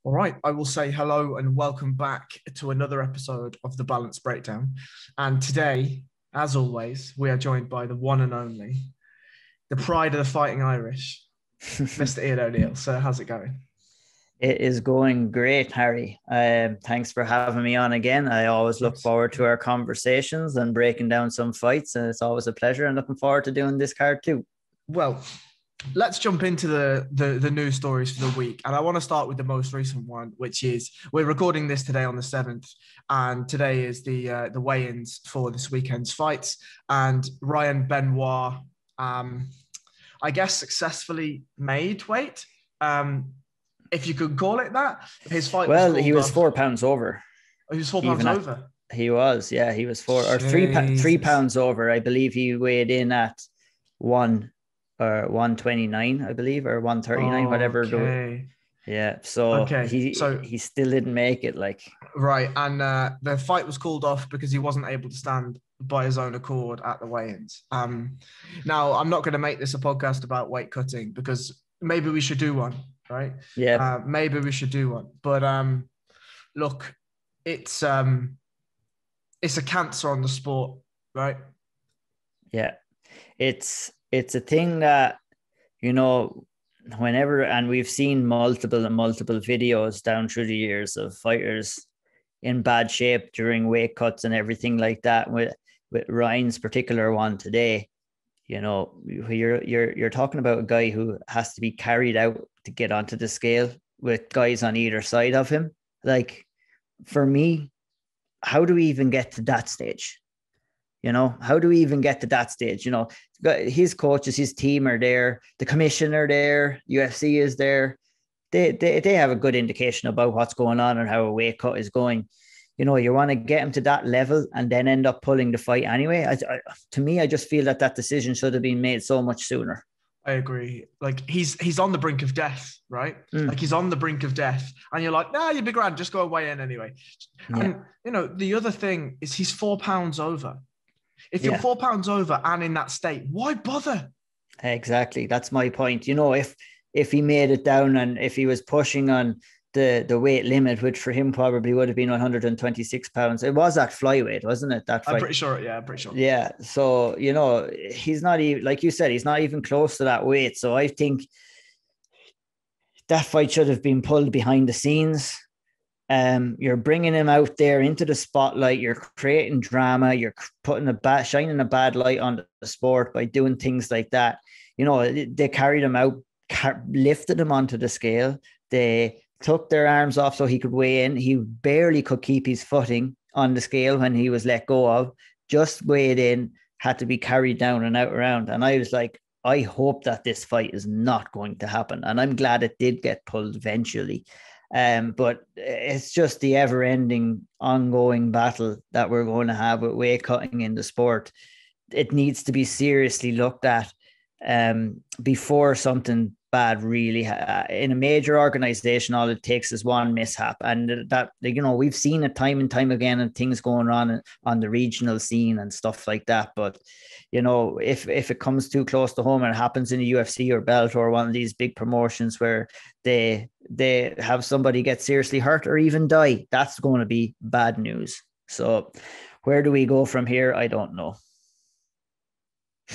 All right, I will say hello and welcome back to another episode of the Balance Breakdown. And today, as always, we are joined by the one and only, the pride of the Fighting Irish, Mr. Ian O'Neill. So how's it going? It is going great, Harry. Thanks for having me on again. I always look forward to our conversations and breaking down some fights, and it's always a pleasure. And looking forward to doing this card too. Well, let's jump into the news stories for the week. And I want to start with the most recent one, which is we're recording this today on the 7th. And today is the weigh-ins for this weekend's fights. And Ryan Benoit, I guess, successfully made weight. If you could call it that. His fight he was 4 pounds over. Oh, he was 4 pounds over? He was, yeah. He was 3 pounds over. I believe he weighed in at 129, I believe, or 139, whatever. Okay. Yeah, so he still didn't make it, like. Right, and the fight was called off because he wasn't able to stand by his own accord at the weigh-ins. Now, I'm not going to make this a podcast about weight cutting because maybe we should do one, right? Yeah. Maybe we should do one. But look, it's a cancer on the sport, right? Yeah, it's a thing that, whenever, and we've seen multiple videos down through the years of fighters in bad shape during weight cuts and everything like that. With Ryan's particular one today, you're talking about a guy who has to be carried out to get onto the scale with guys on either side of him. Like, for me, how do we even get to that stage? How do we even get to that stage? His coaches, his team are there, the commissioner there, UFC is there. They have a good indication about what's going on and how a weight cut is going. You want to get him to that level and then end up pulling the fight anyway. To me, I just feel that decision should have been made so much sooner. I agree. Like, he's on the brink of death, right? Like, he's on the brink of death. And you're like, nah, you'll be grand. Just go away in anyway. Yeah. And, the other thing is he's 4 pounds over. If you're 4 pounds over and in that state, why bother? Exactly. That's my point. If he made it down and if he was pushing on the weight limit, which for him probably would have been 126 pounds. It was at flyweight, wasn't it? That fight? I'm pretty sure. Yeah, I'm pretty sure. Yeah. So, he's not even, like you said, he's not even close to that weight. So I think that fight should have been pulled behind the scenes. You're bringing him out there into the spotlight. You're creating drama. You're putting shining a bad light on the sport by doing things like that. They carried him out, lifted him onto the scale. They took their arms off so he could weigh in. He barely could keep his footing on the scale when he was let go of. Just weighed in, had to be carried down and out around. And I was like, I hope that this fight is not going to happen. And I'm glad it did get pulled eventually. But it's just the ever-ending, ongoing battle that we're going to have with weight cutting in the sport. It needs to be seriously looked at before something bad really in a major organization. All it takes is one mishap, and that we've seen it time and time again, and things going on the regional scene and stuff like that. But if it comes too close to home and it happens in the UFC or Bellator or one of these big promotions where they have somebody get seriously hurt or even die, that's going to be bad news. So where do we go from here? I don't know.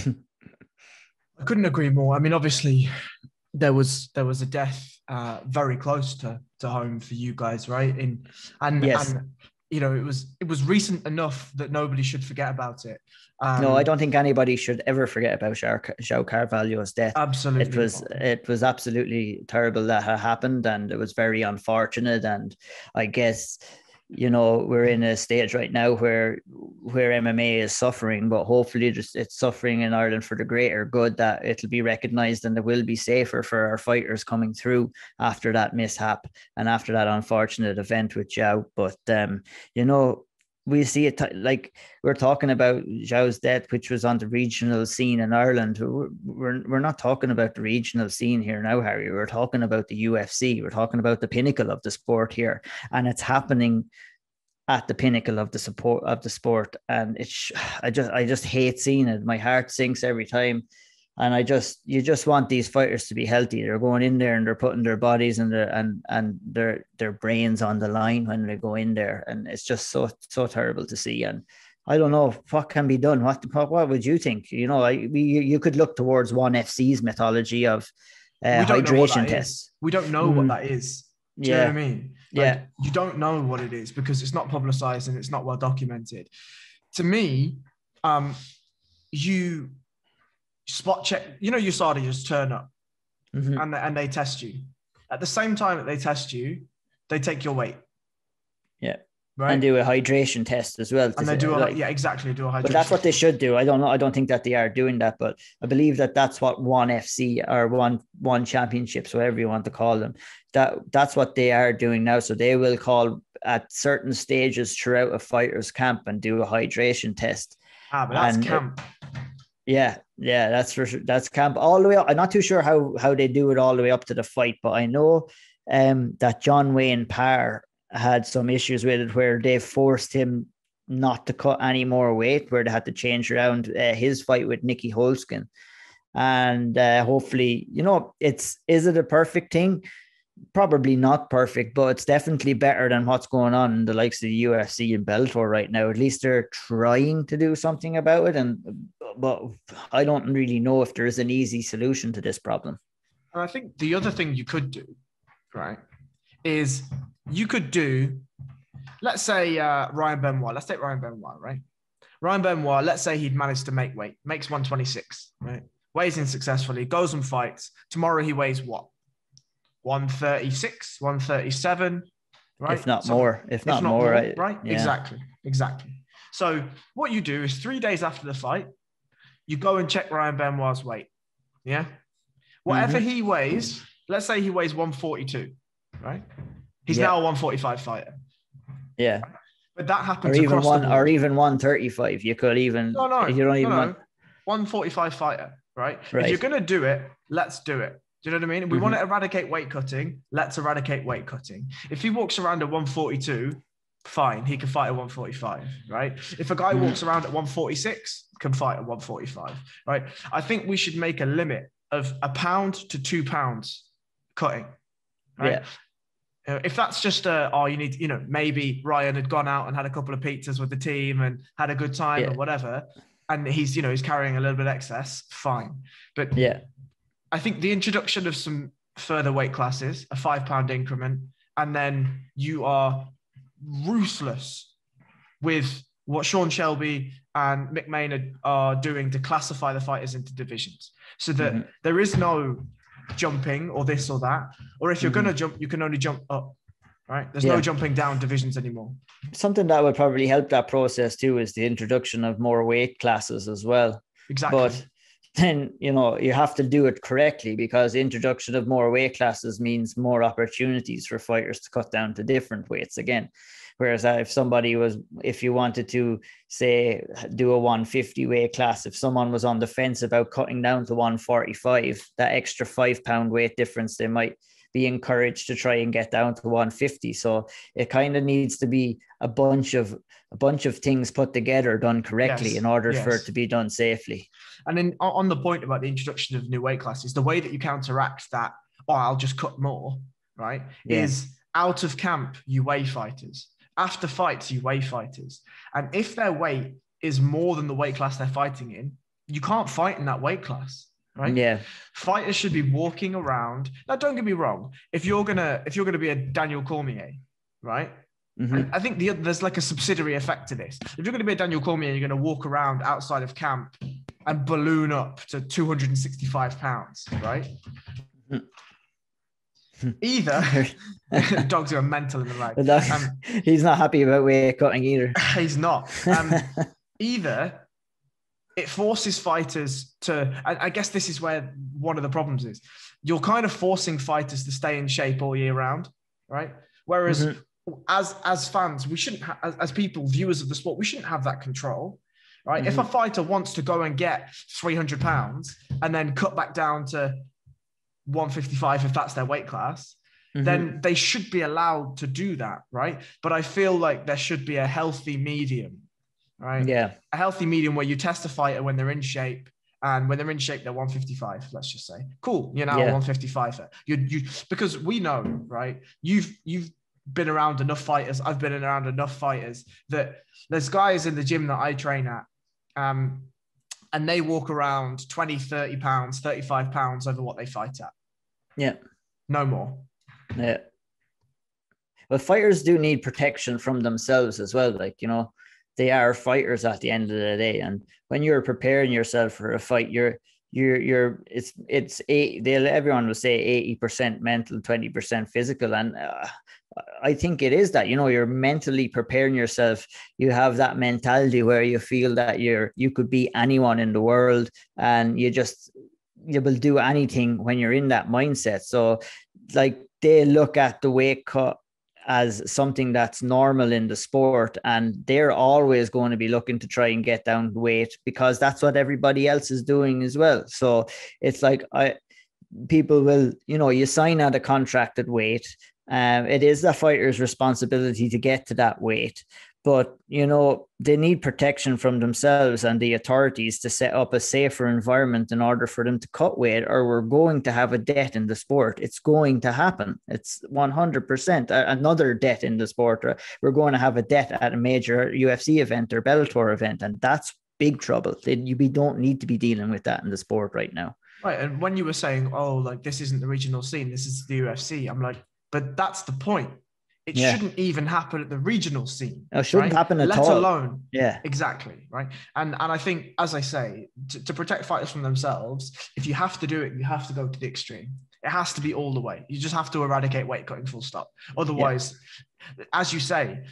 I couldn't agree more. I mean, obviously there was a death very close to home for you guys, right? Yes. And it was recent enough that nobody should forget about it. No, I don't think anybody should ever forget about João Carvalho's death. Absolutely. It was absolutely terrible that had happened, and it was very unfortunate. And I guess, we're in a stage right now where MMA is suffering, but hopefully it's suffering in Ireland for the greater good, that it'll be recognised and it will be safer for our fighters coming through after that mishap and after that unfortunate event with João. But, we see it like we're talking about João's death, which was on the regional scene in Ireland. We're not talking about the regional scene here now, Harry. We're talking about the UFC. We're talking about the pinnacle of the sport here, and it's happening at the pinnacle of the sport. And I just hate seeing it. My heart sinks every time And you just want these fighters to be healthy. They're going in there and they're putting their bodies and their brains on the line when they go in there. And it's just so terrible to see. And I don't know what can be done. What would you think? You know, you could look towards ONE FC's mythology of hydration tests. We don't know what that is. Do you know what I mean? Like, you don't know what it is because it's not publicized and it's not well documented. To me, you spot check, you know, USADA just turn up and they test you. At the same time that they test you, they take your weight. Yeah. Right. And do a hydration test as well. And they do exactly. Do a hydration. But that's what they should do. I don't know. I don't think that they are doing that, but I believe that that's what ONE FC or one championships, whatever you want to call them, that's what they are doing now. So they will call at certain stages throughout a fighter's camp and do a hydration test. But that's camp. That's camp all the way up. I'm not too sure how they do it all the way up to the fight, but I know that John Wayne Parr had some issues with it where they forced him not to cut any more weight, where they had to change around his fight with Nicky Holzken. And hopefully, you know, is it a perfect thing? Probably not perfect, but it's definitely better than what's going on in the likes of the UFC and Bellator right now. At least they're trying to do something about it. But I don't really know if there is an easy solution to this problem. And I think the other thing you could do, right, is you could do, let's say Ryan Benoit. Let's take Ryan Benoit, right? Ryan Benoit, let's say he'd managed to make weight, makes 126, right? Weighs in successfully, goes and fights. Tomorrow he weighs what? 136, 137, right? If not more, right? Yeah. Exactly. So what you do is 3 days after the fight, you go and check Ryan Benoit's weight. Yeah. Whatever he weighs, let's say he weighs 142, right? He's now a 145 fighter. Yeah. Right? But that happens across the board. Or even 135. You could even... No. You don't even want... 145 fighter, right? If you're going to do it, let's do it. Do you know what I mean? If we want to eradicate weight cutting, let's eradicate weight cutting. If he walks around at 142, fine, he can fight at 145, right? If a guy walks around at 146, can fight at 145, right? I think we should make a limit of £1 to £2 cutting, right? Yeah. If that's just you need, you know, maybe Ryan had gone out and had a couple of pizzas with the team and had a good time or whatever, and he's, you know, he's carrying a little bit excess, fine. But I think the introduction of some further weight classes, a £5 increment, and then you are ruthless with what Sean Shelby and Mick Maynard are doing to classify the fighters into divisions, so that there is no jumping or this or that, or if you're going to jump, you can only jump up, right? There's no jumping down divisions anymore. Something that would probably help that process too is the introduction of more weight classes as well. Exactly. But then, you know, you have to do it correctly, because the introduction of more weight classes means more opportunities for fighters to cut down to different weights again. Whereas if you wanted to, say, do a 150 weight class, if someone was on the fence about cutting down to 145, that extra £5 weight difference, they might be encouraged to try and get down to 150. So it kind of needs to be a bunch of things put together, done correctly in order for it to be done safely. And then on the point about the introduction of new weight classes, the way that you counteract that, I'll just cut more, right, is out of camp, you weigh fighters. After fights, you weigh fighters. And if their weight is more than the weight class they're fighting in, you can't fight in that weight class, right? Yeah. Fighters should be walking around. Now, don't get me wrong. If you're gonna be a Daniel Cormier, right? I think there's like a subsidiary effect to this. If you're going to be a Daniel Cormier, you're going to walk around outside of camp and balloon up to 265 pounds, right? Either dogs are mental in the leg. He's not happy about weight cutting either. He's not. Either it forces fighters to, I guess this is where one of the problems is. You're kind of forcing fighters to stay in shape all year round, right? Whereas as fans, we shouldn't as people, viewers of the sport, we shouldn't have that control, right? If a fighter wants to go and get 300 pounds and then cut back down to 155, if that's their weight class, then they should be allowed to do that, right? But I feel like there should be a healthy medium, right? Yeah. A healthy medium where you test a fighter when they're in shape and when they're in shape, they're 155. Let's just say, cool. You're now 155. You because we know, right? You've been around enough fighters. I've been around enough fighters that there's guys in the gym that I train at, and they walk around 20, 30 pounds, 35 pounds over what they fight at. Yeah. No more. Yeah. But fighters do need protection from themselves as well. Like, you know, they are fighters at the end of the day. And when you're preparing yourself for a fight, everyone will say 80% mental, 20% physical. And I think it is that, you know, you're mentally preparing yourself. You have that mentality where you feel that you could be anyone in the world, and you will do anything when you're in that mindset. So like, they look at the weight cut as something that's normal in the sport, and they're always going to be looking to try and get down weight because that's what everybody else is doing as well. So it's like, people will, you know, you sign out a contracted weight. It is the fighter's responsibility to get to that weight, but, you know, they need protection from themselves and the authorities to set up a safer environment in order for them to cut weight, or we're going to have a death in the sport. It's going to happen. It's 100% another death in the sport. We're going to have a death at a major UFC event or Bellator event, and that's big trouble. We don't need to be dealing with that in the sport right now. Right. And when you were saying, oh, like, this isn't the regional scene, this is the UFC, I'm like, but that's the point. It shouldn't even happen at the regional scene. It shouldn't happen at all. Let alone. Yeah. Exactly. Right. And I think, as I say, to protect fighters from themselves, if you have to do it, you have to go to the extreme. It has to be all the way. You just have to eradicate weight cutting, full stop. Otherwise, as you say,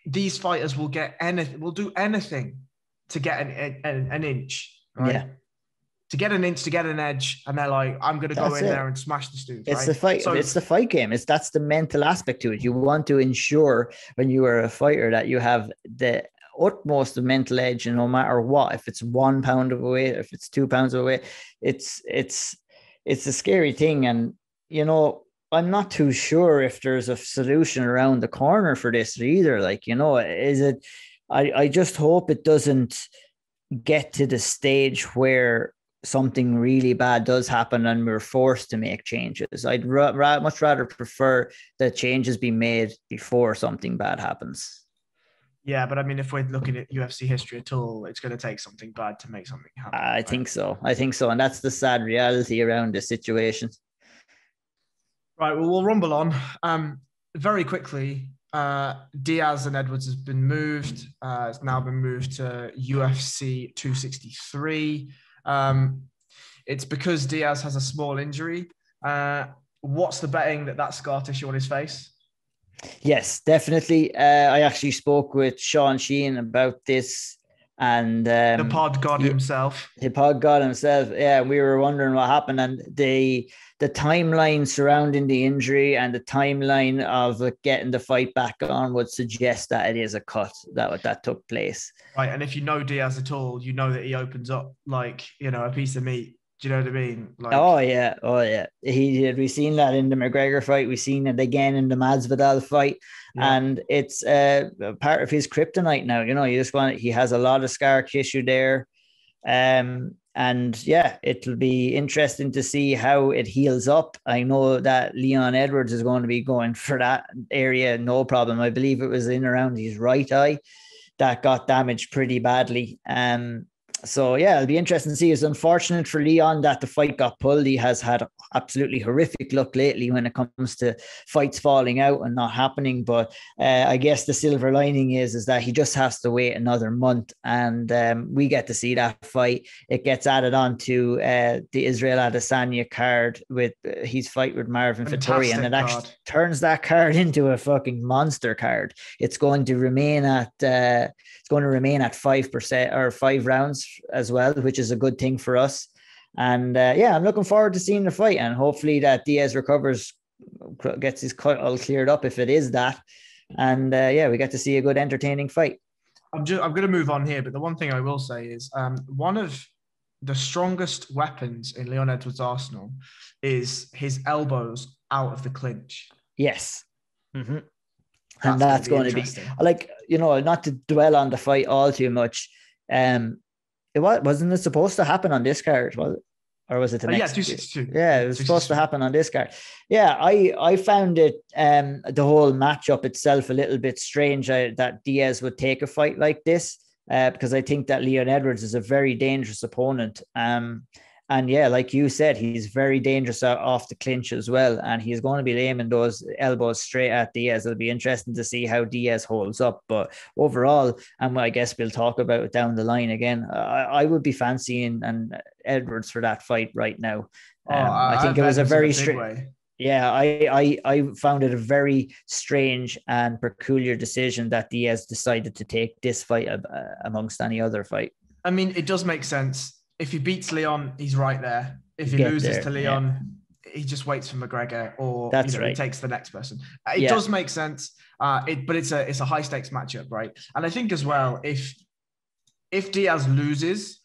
these fighters will do anything to get an inch. Right? Yeah. To get an inch, to get an edge, and they're like, I'm going to go in there and smash this dude. It's the fight. So, it's the fight game. That's the mental aspect to it. You want to ensure when you are a fighter that you have the utmost mental edge, and no matter what, if it's 1 pound of weight, if it's 2 pounds of weight, it's a scary thing. And, you know, I'm not too sure if there's a solution around the corner for this either. Like, you know, I just hope it doesn't get to the stage where something really bad does happen and we're forced to make changes. I'd much rather prefer that changes be made before something bad happens. Yeah, but I mean, if we're looking at UFC history at all, it's going to take something bad to make something happen. I think so. And that's the sad reality around this situation. Right, well, we'll rumble on. Very quickly, Diaz and Edwards has been moved. It's now been moved to UFC 263. It's because Diaz has a small injury. What's the betting that scar tissue on his face? Yes, definitely. I actually spoke with Sean Sheehan about this, and the pod god himself. The pod god himself. Yeah, we were wondering what happened, and the timeline surrounding the injury and the timeline of getting the fight back on would suggest that it is a cut that took place. Right, and if you know Diaz at all, you know that he opens up like, you know, a piece of meat. Do you know what I mean? Like, oh yeah. He did. We've seen that in the McGregor fight. We've seen it again in the Masvidal fight, and it's part of his kryptonite now. You know, he has a lot of scar tissue there. And yeah, it'll be interesting to see how it heals up. I know that Leon Edwards is going to be going for that area, no problem. I believe it was in around his right eye that got damaged pretty badly. So yeah, it'll be interesting to see. It's unfortunate for Leon that the fight got pulled. He has had absolutely horrific luck lately when it comes to fights falling out and not happening. But I guess the silver lining is that he just has to wait another month, and we get to see that fight. It gets added on to the Israel Adesanya card with his fight with Marvin Vettori, and it actually turns that card into a fucking monster card. It's going to remain at 5% or 5 rounds as well, which is a good thing for us. And I'm looking forward to seeing the fight, and hopefully that Diaz recovers, gets his cut all cleared up if it is that. And we get to see a good entertaining fight. I'm going to move on here, but the one thing I will say is one of the strongest weapons in Leon Edwards' arsenal is his elbows out of the clinch. Yes. Mm-hmm. And that's going to be like, you know, not to dwell on the fight all too much. wasn't it supposed to happen on this card? Was it? Or was it the next? 262. Yeah, it was supposed to happen on this card. Yeah, I found it the whole matchup itself a little bit strange that Diaz would take a fight like this because I think that Leon Edwards is a very dangerous opponent. And yeah, like you said, he's very dangerous off the clinch as well. And he's going to be aiming those elbows straight at Diaz. It'll be interesting to see how Diaz holds up. But overall, and I guess we'll talk about it down the line again, I would be fancying Edwards for that fight right now. I think it was a very strange. Yeah, I found it a very strange and peculiar decision that Diaz decided to take this fight amongst any other fight. I mean, it does make sense. If he beats Leon, he's right there. If he loses to Leon, he just waits for McGregor, or he takes the next person. It does make sense. But it's a high stakes matchup, right? And I think as well, if Diaz loses,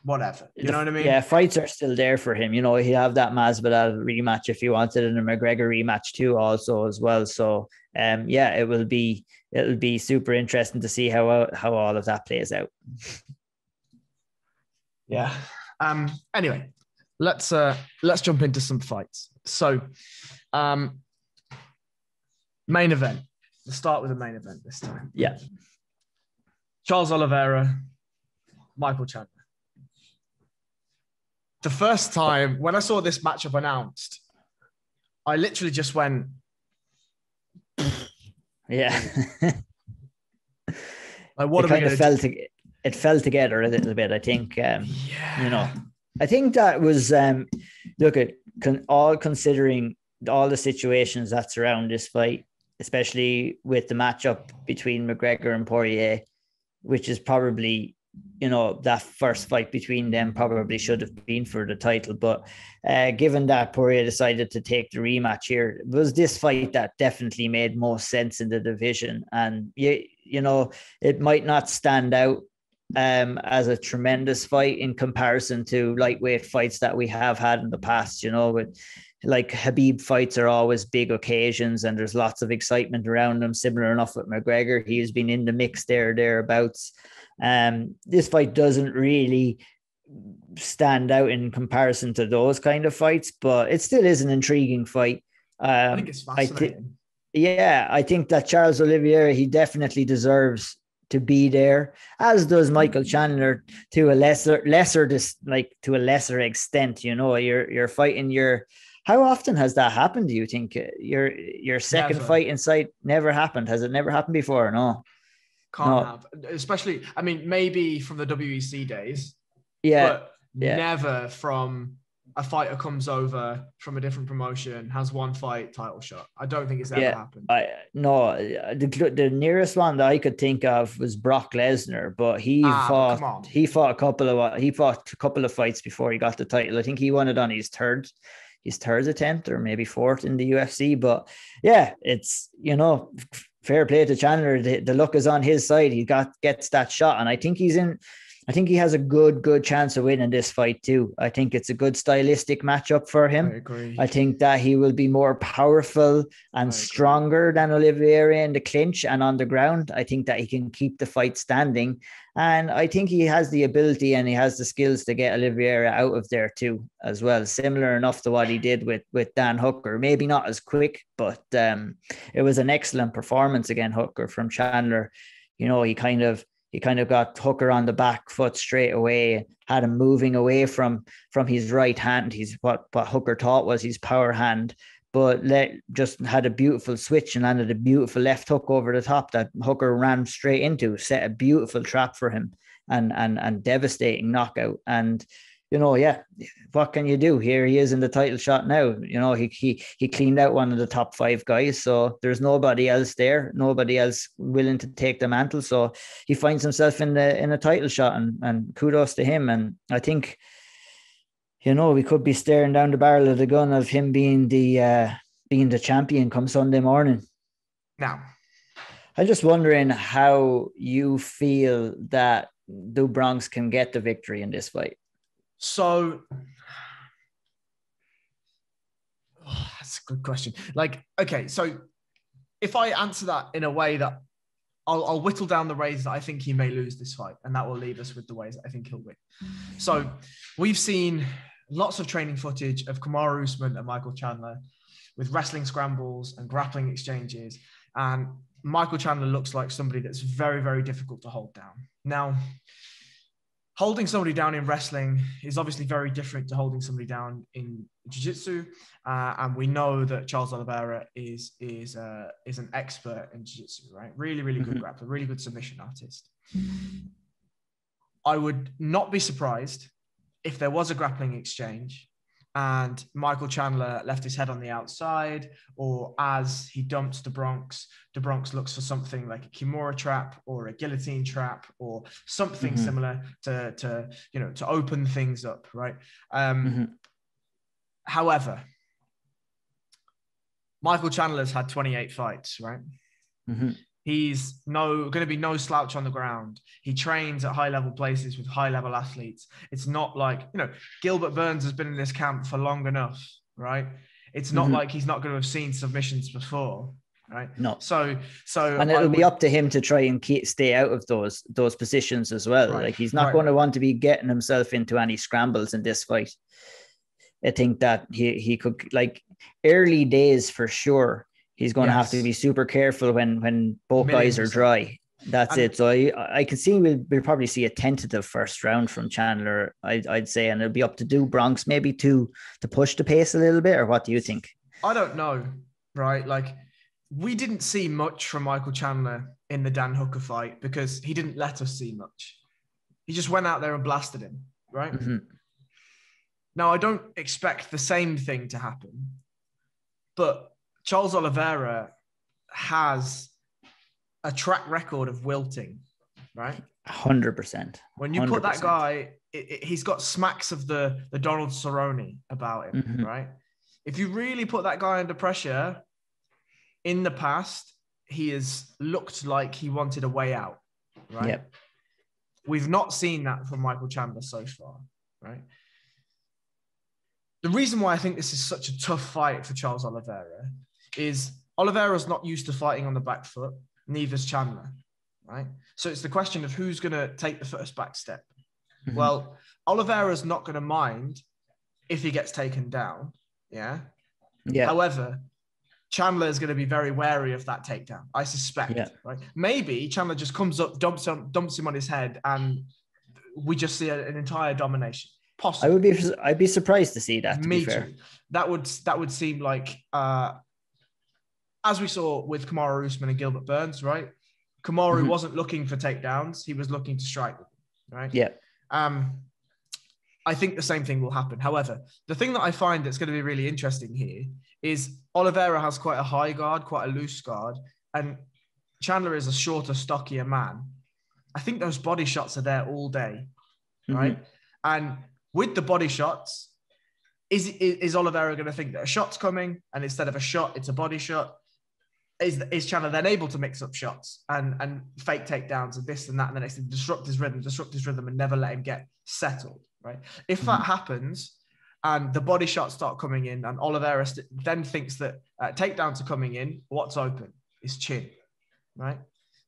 whatever, you know what I mean? Yeah, fights are still there for him. He'd have that Masvidal rematch if he wanted, and a McGregor rematch too, also as well. So, it'll be super interesting to see how all of that plays out. Yeah. Anyway, let's jump into some fights. So, main event. Let's start with the main event this time. Yeah. Charles Oliveira, Michael Chandler. The first time when I saw this matchup announced, I literally just went, yeah. Like, what are we going to do? It fell together a little bit, I think. I think that was considering all the situations that surround this fight, especially with the matchup between McGregor and Poirier, which is probably, that first fight between them probably should have been for the title. But given that Poirier decided to take the rematch here, it was this fight that definitely made most sense in the division. And, it might not stand out as a tremendous fight in comparison to lightweight fights that we have had in the past, with like Khabib fights are always big occasions and there's lots of excitement around them. Similar enough with McGregor. He's been in the mix thereabouts. This fight doesn't really stand out in comparison to those kind of fights, but it still is an intriguing fight. I think it's fascinating. I think that Charles Oliveira, he definitely deserves to be there, as does Michael Chandler to a lesser extent. You're fighting how often has that happened? Do you think your second fight inside never happened? Has it never happened before? No, can't have. Especially, I mean, maybe from the WEC days, but never from a fighter comes over from a different promotion, has one fight, title shot. I don't think it's ever happened. The nearest one that I could think of was Brock Lesnar, but he fought a couple of fights before he got the title. I think he won it on his third attempt or maybe fourth in the UFC. But yeah, it's, fair play to Chandler. The luck is on his side. He gets that shot, and I think he has a good chance of winning this fight too. I think it's a good stylistic matchup for him. I agree. I think that he will be more powerful and stronger than Oliveira in the clinch and on the ground. I think that he can keep the fight standing. And I think he has the ability and he has the skills to get Oliveira out of there too, as well. Similar enough to what he did with Dan Hooker. Maybe not as quick, but it was an excellent performance against Hooker from Chandler. He kind of got Hooker on the back foot straight away, had him moving away from his right hand. He's what Hooker thought was his power hand, but just had a beautiful switch and landed a beautiful left hook over the top that Hooker ran straight into, set a beautiful trap for him and devastating knockout. And, what can you do? Here he is in the title shot now. He cleaned out one of the top 5 guys. So there's nobody else there, nobody else willing to take the mantle. So he finds himself in a title shot and kudos to him. And I think, we could be staring down the barrel of the gun of him being the champion come Sunday morning. Now, I'm just wondering how you feel that Do Bronx can get the victory in this fight. So, that's a good question. Okay, so if I answer that in a way that I'll whittle down the ways that I think he may lose this fight, and that will leave us with the ways that I think he'll win. So we've seen lots of training footage of Kamaru Usman and Michael Chandler with wrestling scrambles and grappling exchanges. And Michael Chandler looks like somebody that's very, very difficult to hold down. Now, holding somebody down in wrestling is obviously very different to holding somebody down in jiu-jitsu. And we know that Charles Oliveira is an expert in jiu-jitsu, right? Really, really good grappler, really good submission artist. I would not be surprised if there was a grappling exchange and Michael Chandler left his head on the outside, or as he dumps the Bronx looks for something like a Kimura trap or a guillotine trap or something similar to open things up, right? However, Michael Chandler's had 28 fights, right? He's going to be no slouch on the ground. He trains at high level places with high level athletes. It's not like, Gilbert Burns has been in this camp for long enough, right? It's not like he's not going to have seen submissions before, right? No. So, and it'll be up to him to try and stay out of those positions as well. Right. Like he's not going to want to be getting himself into any scrambles in this fight. I think that he could, like, early days for sure. He's going to have to be super careful when both guys are dry. That's it. So I can see we'll probably see a tentative first round from Chandler, I'd say, and it'll be up to Do Bronx maybe to push the pace a little bit, or what do you think? I don't know, right? Like, we didn't see much from Michael Chandler in the Dan Hooker fight because he didn't let us see much. He just went out there and blasted him, right? Now, I don't expect the same thing to happen, but Charles Oliveira has a track record of wilting, right? 100%. When you put that guy, he's got smacks of the Donald Cerrone about him, right? If you really put that guy under pressure, in the past, he has looked like he wanted a way out, right? Yep. We've not seen that from Michael Chandler so far, right? The reason why I think this is such a tough fight for Charles Oliveira is Oliveira's not used to fighting on the back foot, neither's Chandler, right? So it's the question of who's going to take the first back step. Well, Oliveira's not going to mind if he gets taken down, yeah? However, Chandler is going to be very wary of that takedown, I suspect, right? Maybe Chandler just comes up, dumps him on his head, and we just see an entire domination. Possibly. I'd be surprised to see that, to Me be fair. too. That would seem like, as we saw with Kamaru Usman and Gilbert Burns, right? Kamaru wasn't looking for takedowns. He was looking to strike them, right? Yeah. I think the same thing will happen. However, the thing that I find that's going to be really interesting here is Oliveira has quite a high guard, quite a loose guard, and Chandler is a shorter, stockier man. I think those body shots are there all day, right? And with the body shots, is Oliveira going to think that a shot's coming, and instead of a shot, it's a body shot? Is Chandler then able to mix up shots and fake takedowns and this and that, and the next thing, disrupt his rhythm and never let him get settled, right? If that happens and the body shots start coming in and Oliveira then thinks that takedowns are coming in, what's open is chin, right?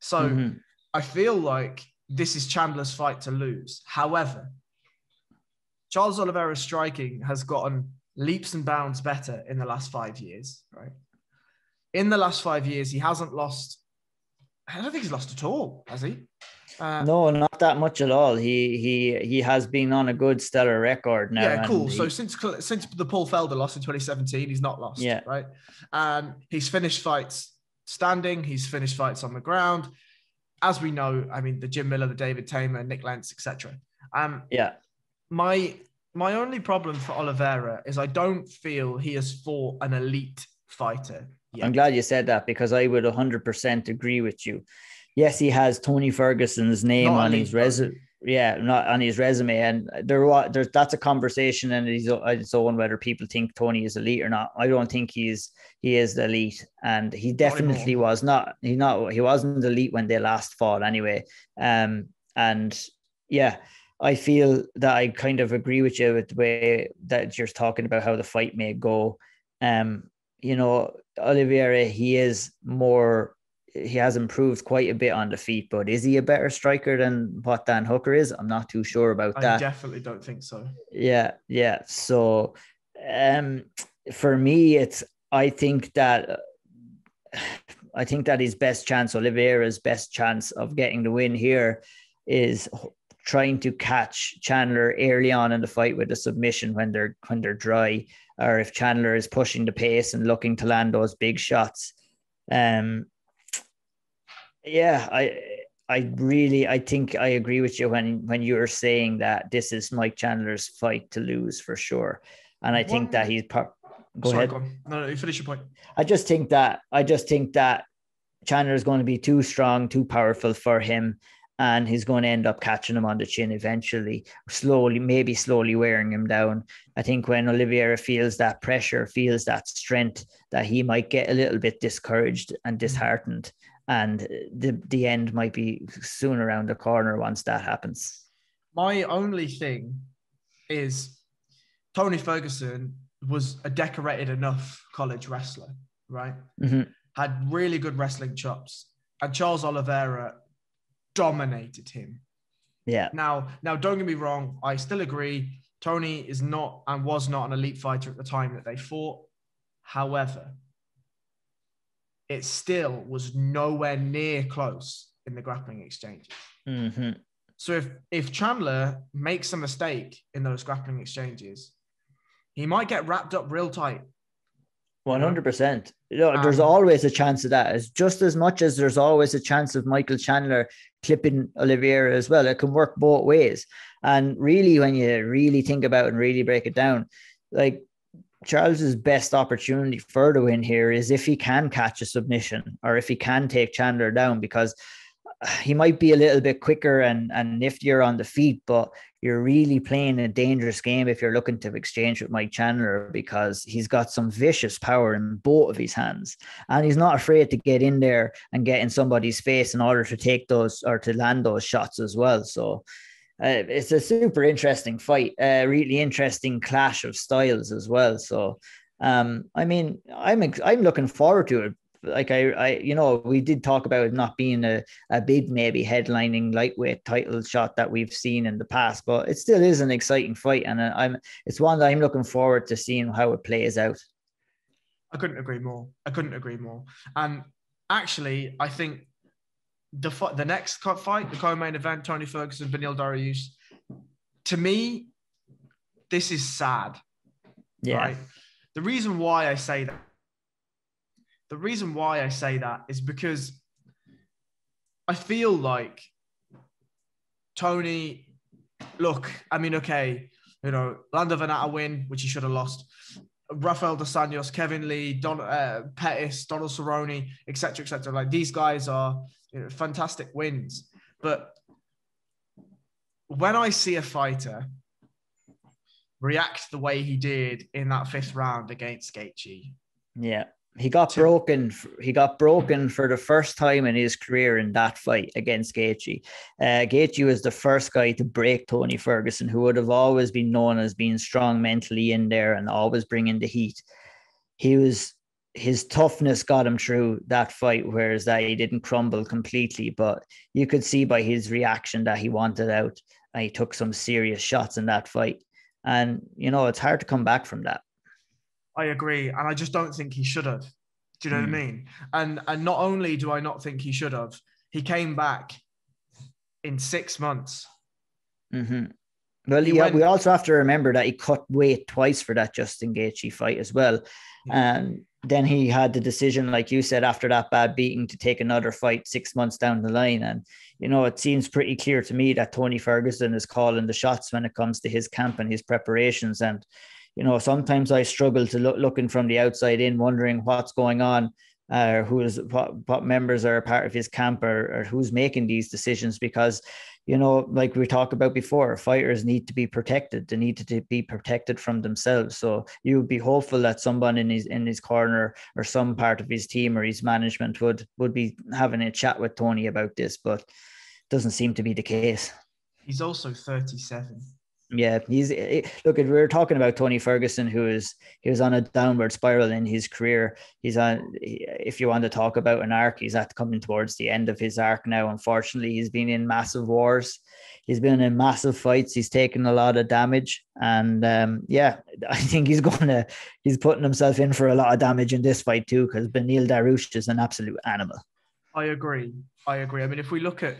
So I feel like this is Chandler's fight to lose. However, Charles Oliveira's striking has gotten leaps and bounds better in the last 5 years, right? In the last 5 years, he hasn't lost. I don't think he's lost at all, has he? No, not that much at all. He has been on a good stellar record now. Yeah, cool. So since the Paul Felder loss in 2017, he's not lost, right? And he's finished fights standing. He's finished fights on the ground. As we know, I mean, the Jim Miller, the David Tamer, Nick Lentz, etc. My only problem for Oliveira is I don't feel he has fought an elite fighter yet. I'm glad you said that, because I would 100% agree with you. Yes, he has Tony Ferguson's name on his resume. Yeah, not on his resume, and there's that's a conversation, and it's on whether people think Tony is elite or not. I don't think he is elite, and he definitely was not. He wasn't elite when they last fought anyway. And yeah, I feel that I kind of agree with you with the way that you're talking about how the fight may go. Oliveira, he is more he has improved quite a bit on the feet, but is he a better striker than what Dan Hooker is? I'm not too sure about that. I definitely don't think so. Yeah. So for me, I think that his best chance, Oliveira's best chance of getting the win here, is trying to catch Chandler early on in the fight with a submission when they're dry, or if Chandler is pushing the pace and looking to land those big shots. I think I agree with you when you were saying that this is Mike Chandler's fight to lose for sure. And I think that he's go ahead. Go on. No, you finish your point. I just think that Chandler is going to be too strong, too powerful for him, and he's going to end up catching him on the chin eventually, maybe slowly wearing him down. I think when Oliveira feels that pressure, feels that strength, that he might get a little bit discouraged and disheartened, and the end might be soon around the corner once that happens. My only thing is Tony Ferguson was a decorated enough college wrestler, right? Mm-hmm. Had really good wrestling chops, and Charles Oliveira dominated him. Yeah. Now, don't get me wrong. I still agree. Tony is not and was not an elite fighter at the time that they fought. However, it still was nowhere near close in the grappling exchanges. Mm-hmm. So if Chandler makes a mistake in those grappling exchanges, he might get wrapped up real tight. 100%. There's always a chance of that. It's just as much as there's always a chance of Michael Chandler clipping Oliveira as well. It can work both ways. And really, when you really think about it and really break it down, like Charles's best opportunity for the win here is if he can catch a submission or if he can take Chandler down, because he might be a little bit quicker and niftier on the feet, but you're really playing a dangerous game if you're looking to exchange with Mike Chandler, because he's got some vicious power in both of his hands, and he's not afraid to get in there and get in somebody's face in order to take those or to land those shots as well. So it's a super interesting fight, really interesting clash of styles as well. So I'm looking forward to it. Like we did talk about it not being a big, maybe headlining lightweight title shot that we've seen in the past, but it still is an exciting fight, and it's one that I'm looking forward to seeing how it plays out. I couldn't agree more. And actually, I think the next fight, the co-main event, Tony Ferguson, Beneil Dariush, to me, this is sad. Yeah. Right? The reason why I say that is because I feel like Tony, look, I mean, okay, Lando Venata win, which he should have lost. Rafael dos Anjos, Kevin Lee, Pettis, Donald Cerrone, etc. Like, these guys are fantastic wins. But when I see a fighter react the way he did in that 5th round against Gaethje, yeah. He got broken for the first time in his career in that fight against Gaethje. Gaethje was the first guy to break Tony Ferguson, who would have always been known as being strong mentally in there and always bringing the heat. His toughness got him through that fight, whereas that he didn't crumble completely. But you could see by his reaction that he wanted out, and he took some serious shots in that fight. And, it's hard to come back from that. I agree. And I just don't think he should have. Do you know what I mean? And not only do I not think he should have, he came back in 6 months. Mm-hmm. Well, we also have to remember that he cut weight twice for that Justin Gaethje fight as well. Yeah. And then he had the decision, like you said, after that bad beating, to take another fight 6 months down the line. And, it seems pretty clear to me that Tony Ferguson is calling the shots when it comes to his camp and his preparations. And, sometimes I struggle to looking from the outside in, wondering what's going on, what members are a part of his camp or who's making these decisions, because, like we talked about before, fighters need to be protected. They need to be protected from themselves. So you would be hopeful that someone in his corner or some part of his team or his management would be having a chat with Tony about this, but it doesn't seem to be the case. He's also 37. Yeah, look. We were talking about Tony Ferguson, he was on a downward spiral in his career. If you want to talk about an arc, he's coming towards the end of his arc now. Unfortunately, he's been in massive wars. He's been in massive fights. He's taken a lot of damage, and I think he's putting himself in for a lot of damage in this fight too, because Beneil Dariush is an absolute animal. I agree. I mean, if we look at,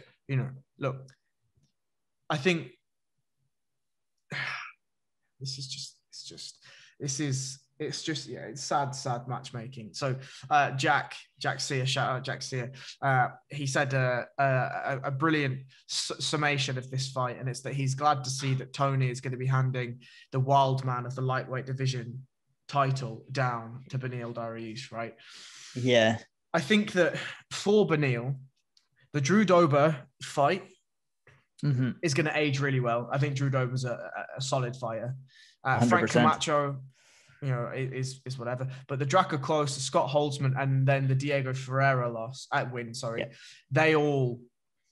I think it's sad matchmaking. So Jacare, shout out Jacare. He said a brilliant summation of this fight, and it's that he's glad to see that Tony is going to be handing the wild man of the lightweight division title down to Beneil Dariush, right? Yeah. I think that for Beneil, the Drew Dober fight is going to age really well. I think Drew Dober's a solid fighter. Frank Camacho, is whatever. But the Draco Close, the Scott Holtzman, and then the Diego Ferreira win. They all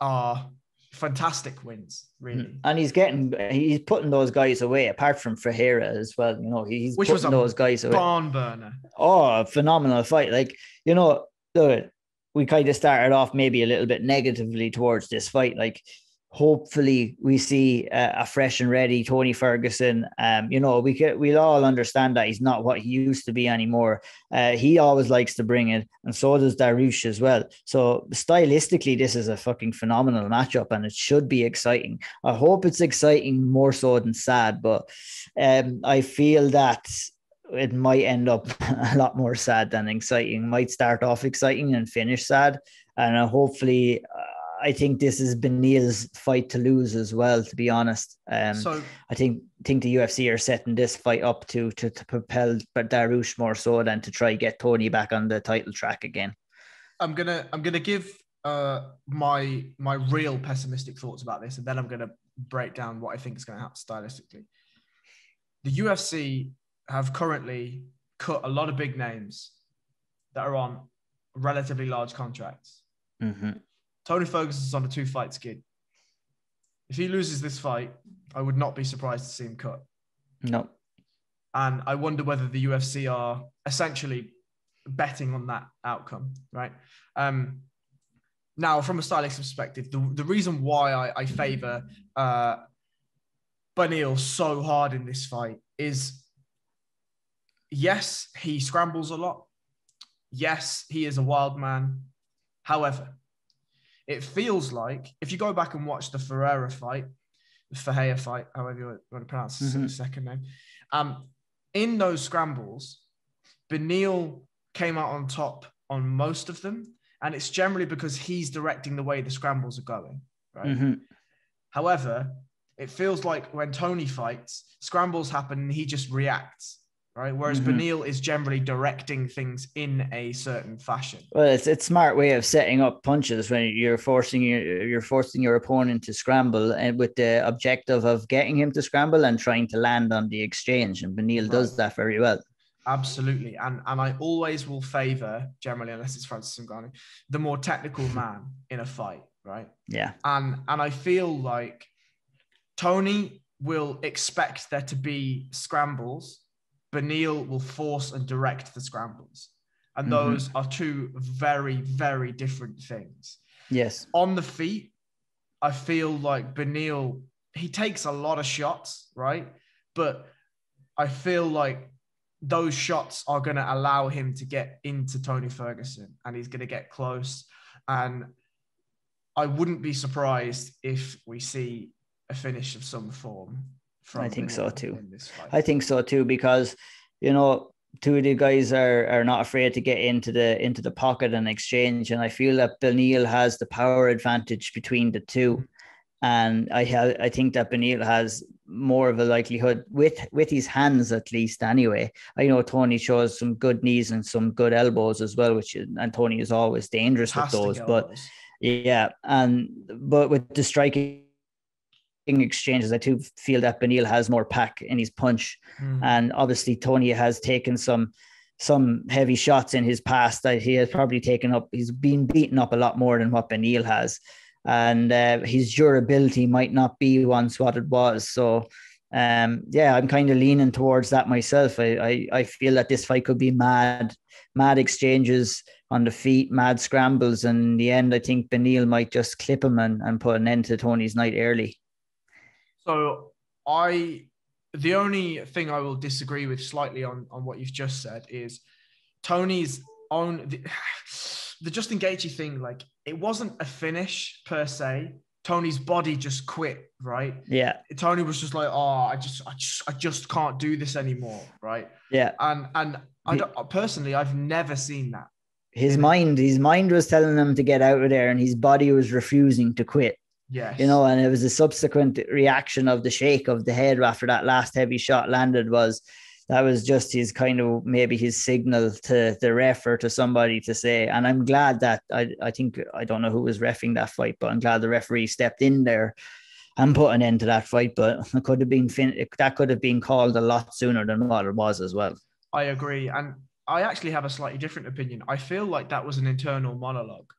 are fantastic wins, really. And he's putting those guys away, apart from Ferreira as well. He's putting those guys away. Barn burner. Oh, a phenomenal fight! We kind of started off maybe a little bit negatively towards this fight, hopefully we see a fresh and ready Tony Ferguson. We'll all understand that he's not what he used to be anymore. He always likes to bring it, and so does Dariush as well. So stylistically, this is a fucking phenomenal matchup, and it should be exciting. I hope it's exciting more so than sad, but I feel that it might end up a lot more sad than exciting. It might start off exciting and finish sad, and hopefully. I think this is Beneil's fight to lose as well, to be honest. I think the UFC are setting this fight up to propel Dariush more so than to try get Tony back on the title track again. I'm gonna give my real pessimistic thoughts about this, and then I'm gonna break down what I think is gonna happen stylistically. The UFC have currently cut a lot of big names that are on relatively large contracts. Mm-hmm. Tony Ferguson's on a 2-fight skid. If he loses this fight, I would not be surprised to see him cut. No. And I wonder whether the UFC are essentially betting on that outcome, right? Now, from a stylistic perspective, the reason why I favor Beneil so hard in this fight is, yes, he scrambles a lot. Yes, he is a wild man. However, it feels like, if you go back and watch the Ferreira fight, however you want to pronounce his second name, in those scrambles, Beneil came out on top on most of them, and it's generally because he's directing the way the scrambles are going, right? Mm-hmm. However, it feels like when Tony fights, scrambles happen and he just reacts. Right, whereas Beneil is generally directing things in a certain fashion. Well, it's a smart way of setting up punches when you're forcing your opponent to scramble, and with the objective of getting him to scramble and trying to land on the exchange. And Beneil does that very well. Absolutely, and I always will favor, generally, unless it's Francis Ngannou, the more technical man in a fight. Right. Yeah. And I feel like Tony will expect there to be scrambles. Beneil will force and direct the scrambles. And those are two very, very different things. Yes. On the feet, I feel like Beneil, he takes a lot of shots, right? But I feel like those shots are going to allow him to get into Tony Ferguson, and he's going to get close. And I wouldn't be surprised if we see a finish of some form. I think so too. I think so too, because, two of the guys are not afraid to get into the pocket and exchange. And I feel that Beneil has the power advantage between the two. And I think that Beneil has more of a likelihood with his hands, at least anyway. I know Tony shows some good knees and some good elbows as well, and Tony is always dangerous with those. But yeah, but with the striking exchanges, I do feel that Beneil has more pack in his punch. And obviously Tony has taken some heavy shots in his past that he has probably taken up. He's been beaten up a lot more than what Beneil has, and his durability might not be once what it was. So Yeah, I'm kind of leaning towards that myself. I feel that this fight could be mad exchanges on the feet, mad scrambles. And in the end, I think Beneil might just clip him and put an end to Tony's night early. So the only thing I will disagree with slightly on what you've just said is Tony's own, the Justin Gaethje thing, like it wasn't a finish per se. Tony's body just quit, right? Yeah. Tony was just like, oh, I just can't do this anymore, right? Yeah. And personally, I've never seen that. His mind was telling him to get out of there, and his body was refusing to quit. Yes. You know, and it was a subsequent reaction of the shake of the head after that last heavy shot landed that was just his kind of maybe his signal to the ref or to somebody to say. And I'm glad that I think, I don't know who was reffing that fight, but I'm glad the referee stepped in there and put an end to that fight. But it could have been that could have been called a lot sooner than what it was as well. I agree. And I actually have a slightly different opinion. I feel like that was an internal monologue.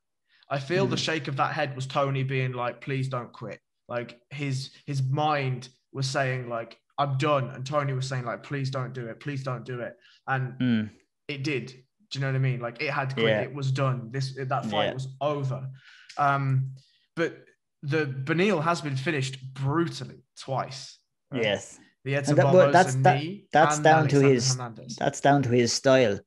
I feel the shake of that head was Tony being like, please don't quit. Like his mind was saying like, I'm done. And Tony was saying like, please don't do it. Please don't do it. And it did. Do you know what I mean? Like it had quit. Yeah. It was done. That fight was over. But the Beneil has been finished brutally twice. Right? Yes. That's down to his style.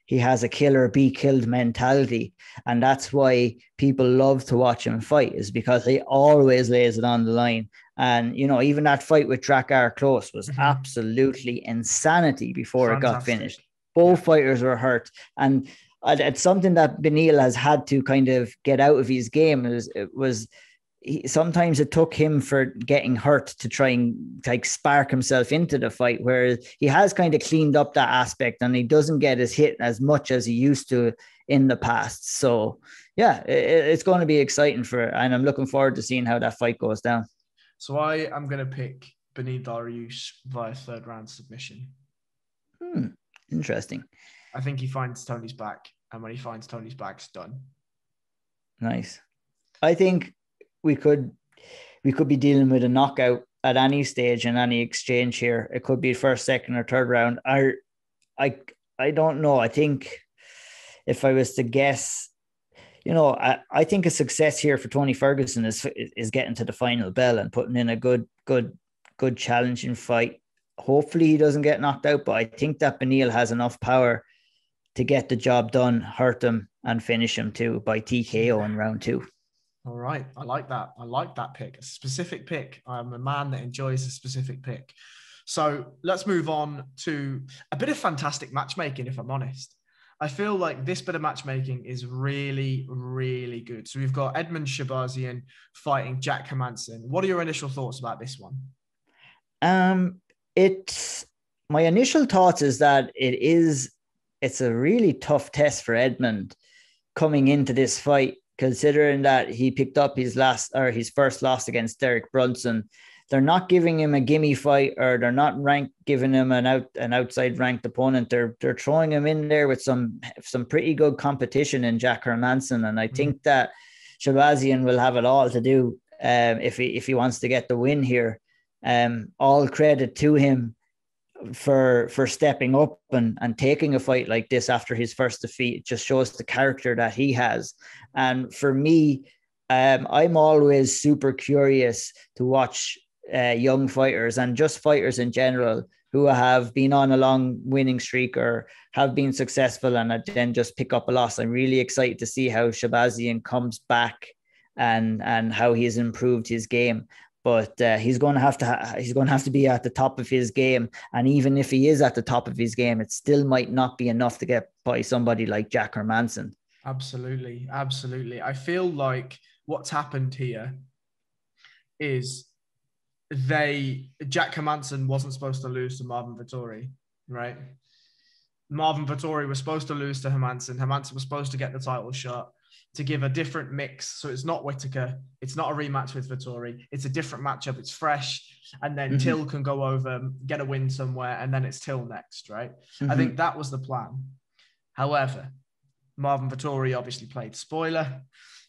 He has a kill or be killed mentality. And that's why people love to watch him fight, is because he always lays it on the line. And, you know, even that fight with Jacare close was absolutely insanity before it got finished. Both fighters were hurt. And it's something that Beneil has had to kind of get out of his game. Sometimes it took him for getting hurt to try and like spark himself into the fight, whereas he has kind of cleaned up that aspect and he doesn't get his hit as much as he used to in the past. So yeah, it's going to be exciting and I'm looking forward to seeing how that fight goes down. So I am going to pick Beneil Dariush via third round submission. Interesting. I think he finds Tony's back, and when he finds Tony's back, it's done. Nice. I think we could be dealing with a knockout at any stage in any exchange here. It could be first, second, or third round. I don't know. I think if I was to guess, you know, I think a success here for Tony Ferguson is getting to the final bell and putting in a good challenging fight. Hopefully he doesn't get knocked out, but I think that Beneil has enough power to get the job done, hurt him, and finish him too by TKO in round 2. All right. I like that. I like that pick. A specific pick. I'm a man that enjoys a specific pick. So let's move on to a bit of fantastic matchmaking, if I'm honest. I feel like this bit of matchmaking is really, really good. So we've got Edmund Shahbazyan fighting Jack Hermanson. What are your initial thoughts about this one? My initial thoughts is that it's a really tough test for Edmund coming into this fight, considering that he picked up his first loss against Derek Brunson. They're not giving him a gimme fight, or they're not giving him an outside ranked opponent. They're throwing him in there with some pretty good competition in Jack Hermanson. And I think that Shahbazyan will have it all to do if he wants to get the win here. All credit to him for stepping up and taking a fight like this after his first defeat. It just shows the character that he has. And for me, I'm always super curious to watch young fighters and just fighters in general who have been on a long winning streak or have been successful and then just pick up a loss. I'm really excited to see how Shahbazyan comes back and how he's improved his game. But he's going to have to be at the top of his game. And even if he is at the top of his game, it still might not be enough to get by somebody like Jack Hermanson. Absolutely. Absolutely. I feel like what's happened here is Jack Hermanson wasn't supposed to lose to Marvin Vettori, right? Marvin Vettori was supposed to lose to Hermanson. Hermanson was supposed to get the title shot to give a different mix. So it's not Whittaker. It's not a rematch with Vettori. It's a different matchup. It's fresh. And then Till can go over, get a win somewhere, and then it's Till next, right? I think that was the plan. However, Marvin Vettori obviously played spoiler,